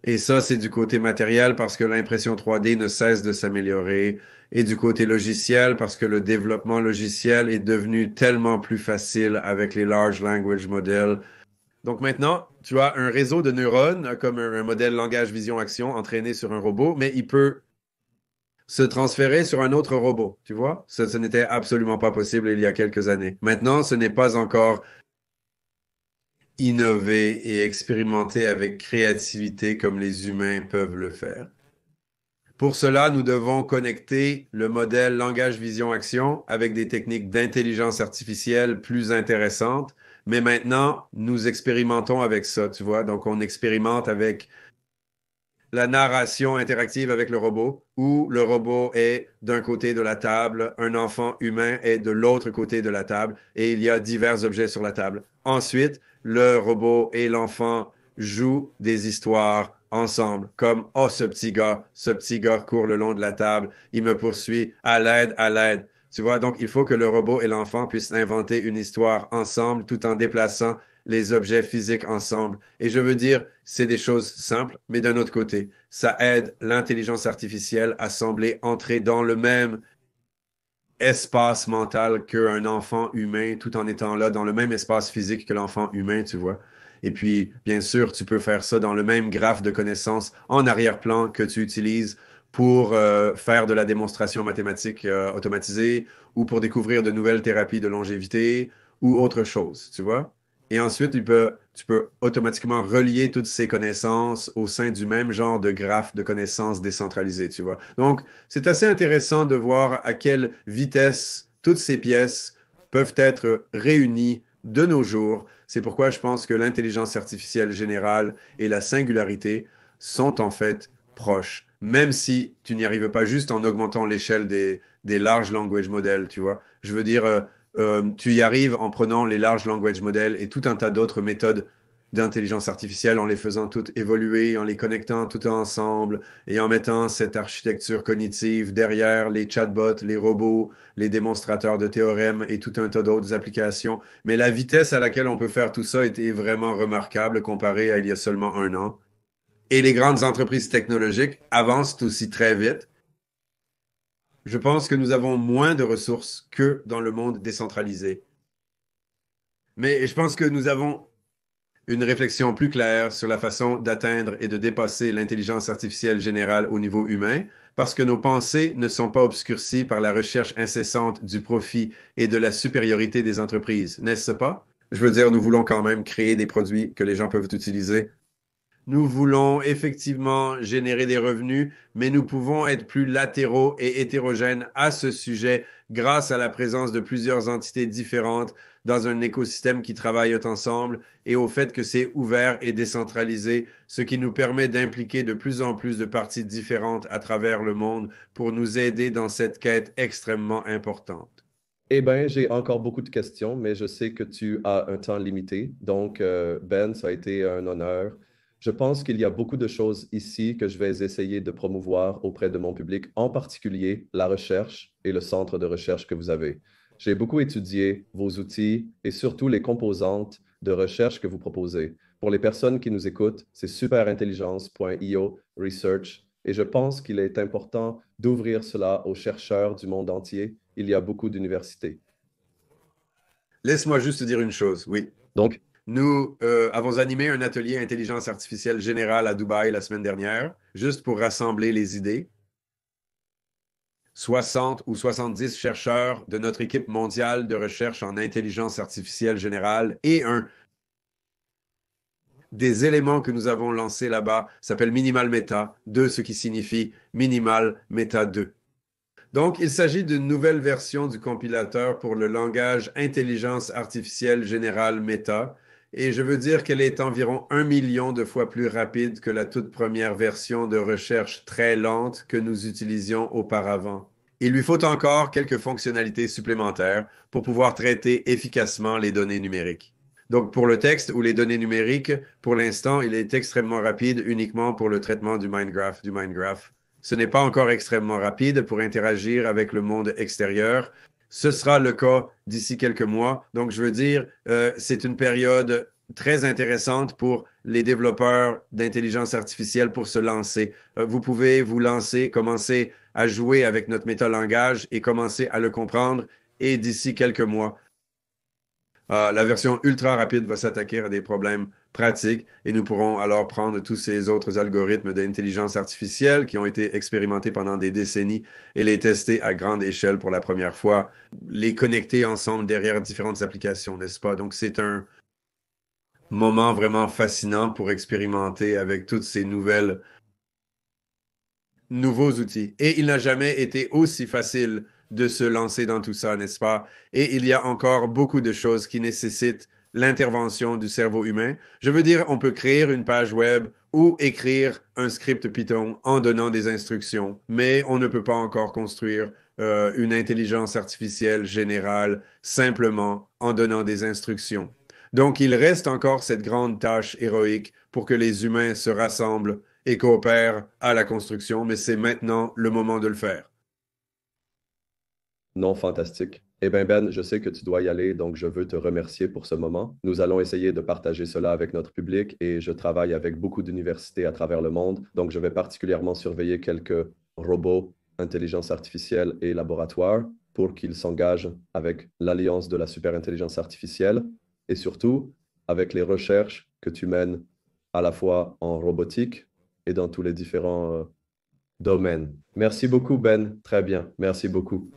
B: Et ça, c'est du côté matériel parce que l'impression 3D ne cesse de s'améliorer. Et du côté logiciel parce que le développement logiciel est devenu tellement plus facile avec les large language models. Donc maintenant, tu as un réseau de neurones comme un modèle langage vision action entraîné sur un robot, mais il peut se transférer sur un autre robot. Tu vois? Ce n'était absolument pas possible il y a quelques années. Maintenant, ce n'est pas encore innover et expérimenter avec créativité comme les humains peuvent le faire. Pour cela, nous devons connecter le modèle langage-vision-action avec des techniques d'intelligence artificielle plus intéressantes. Mais maintenant, nous expérimentons avec ça, tu vois. Donc, on expérimente avec la narration interactive avec le robot, où le robot est d'un côté de la table, un enfant humain est de l'autre côté de la table, et il y a divers objets sur la table. Ensuite, le robot et l'enfant jouent des histoires ensemble, comme oh ce petit gars court le long de la table, il me poursuit, à l'aide, à l'aide. Tu vois, donc il faut que le robot et l'enfant puissent inventer une histoire ensemble tout en déplaçant les objets physiques ensemble. Et je veux dire, c'est des choses simples, mais d'un autre côté, ça aide l'intelligence artificielle à sembler entrer dans le même espace mental qu'un enfant humain, tout en étant là dans le même espace physique que l'enfant humain, tu vois. Et puis, bien sûr, tu peux faire ça dans le même graphe de connaissances en arrière-plan que tu utilises pour faire de la démonstration mathématique automatisée ou pour découvrir de nouvelles thérapies de longévité ou autre chose, tu vois. Et ensuite, tu peux automatiquement relier toutes ces connaissances au sein du même genre de graphe de connaissances décentralisées, tu vois. Donc, c'est assez intéressant de voir à quelle vitesse toutes ces pièces peuvent être réunies de nos jours. C'est pourquoi je pense que l'intelligence artificielle générale et la singularité sont en fait proches, même si tu n'y arrives pas juste en augmentant l'échelle des large language models, tu vois. Je veux dire, tu y arrives en prenant les large language models et tout un tas d'autres méthodes d'intelligence artificielle, en les faisant toutes évoluer, en les connectant toutes ensemble et en mettant cette architecture cognitive derrière les chatbots, les robots, les démonstrateurs de théorèmes et tout un tas d'autres applications. Mais la vitesse à laquelle on peut faire tout ça était vraiment remarquable comparée à il y a seulement un an. Et les grandes entreprises technologiques avancent aussi très vite. Je pense que nous avons moins de ressources que dans le monde décentralisé. Mais je pense que nous avons une réflexion plus claire sur la façon d'atteindre et de dépasser l'intelligence artificielle générale au niveau humain, parce que nos pensées ne sont pas obscurcies par la recherche incessante du profit et de la supériorité des entreprises, n'est-ce pas? Je veux dire, nous voulons quand même créer des produits que les gens peuvent utiliser Nous voulons effectivement générer des revenus, mais nous pouvons être plus latéraux et hétérogènes à ce sujet grâce à la présence de plusieurs entités différentes dans un écosystème qui travaille ensemble et au fait que c'est ouvert et décentralisé, ce qui nous permet d'impliquer de plus en plus de parties différentes à travers le monde pour nous aider dans cette quête extrêmement importante.
A: Eh bien, j'ai encore beaucoup de questions, mais je sais que tu as un temps limité. Donc, Ben, ça a été un honneur. Je pense qu'il y a beaucoup de choses ici que je vais essayer de promouvoir auprès de mon public, en particulier la recherche et le centre de recherche que vous avez. J'ai beaucoup étudié vos outils et surtout les composantes de recherche que vous proposez. Pour les personnes qui nous écoutent, c'est superintelligence.io research et je pense qu'il est important d'ouvrir cela aux chercheurs du monde entier. Il y a beaucoup d'universités.
B: Laisse-moi juste te dire une chose, oui.
A: Donc,
B: Nous avons animé un atelier intelligence artificielle générale à Dubaï la semaine dernière, juste pour rassembler les idées. 60 ou 70 chercheurs de notre équipe mondiale de recherche en intelligence artificielle générale et un des éléments que nous avons lancés là-bas s'appelle Minimal Meta 2, ce qui signifie Minimal Meta 2. Donc, il s'agit d'une nouvelle version du compilateur pour le langage intelligence artificielle générale Meta, et je veux dire qu'elle est environ 1 million de fois plus rapide que la toute première version de recherche très lente que nous utilisions auparavant. Il lui faut encore quelques fonctionnalités supplémentaires pour pouvoir traiter efficacement les données numériques. Donc, pour le texte ou les données numériques, pour l'instant, il est extrêmement rapide uniquement pour le traitement du Mindgraph. Ce n'est pas encore extrêmement rapide pour interagir avec le monde extérieur. Ce sera le cas d'ici quelques mois. Donc, je veux dire, c'est une période très intéressante pour les développeurs d'intelligence artificielle pour se lancer. Vous pouvez vous lancer, commencer à jouer avec notre métalangage et commencer à le comprendre. Et d'ici quelques mois, la version ultra rapide va s'attaquer à des problèmes pratiques et nous pourrons alors prendre tous ces autres algorithmes d'intelligence artificielle qui ont été expérimentés pendant des décennies et les tester à grande échelle pour la première fois, les connecter ensemble derrière différentes applications, n'est-ce pas? Donc, c'est un moment vraiment fascinant pour expérimenter avec toutes ces nouveaux outils. Et il n'a jamais été aussi facile de se lancer dans tout ça, n'est-ce pas? Et il y a encore beaucoup de choses qui nécessitent l'intervention du cerveau humain. Je veux dire, on peut créer une page web ou écrire un script Python en donnant des instructions, mais on ne peut pas encore construire une intelligence artificielle générale simplement en donnant des instructions. Donc, il reste encore cette grande tâche héroïque pour que les humains se rassemblent et coopèrent à la construction, mais c'est maintenant le moment de le faire.
A: non, fantastique. Eh bien, Ben, je sais que tu dois y aller, donc je veux te remercier pour ce moment. Nous allons essayer de partager cela avec notre public et je travaille avec beaucoup d'universités à travers le monde, donc je vais particulièrement surveiller quelques robots, intelligence artificielle et laboratoires pour qu'ils s'engagent avec l'Alliance de la superintelligence artificielle et surtout avec les recherches que tu mènes à la fois en robotique et dans tous les différents domaines. Merci beaucoup, Ben. Très bien. Merci beaucoup.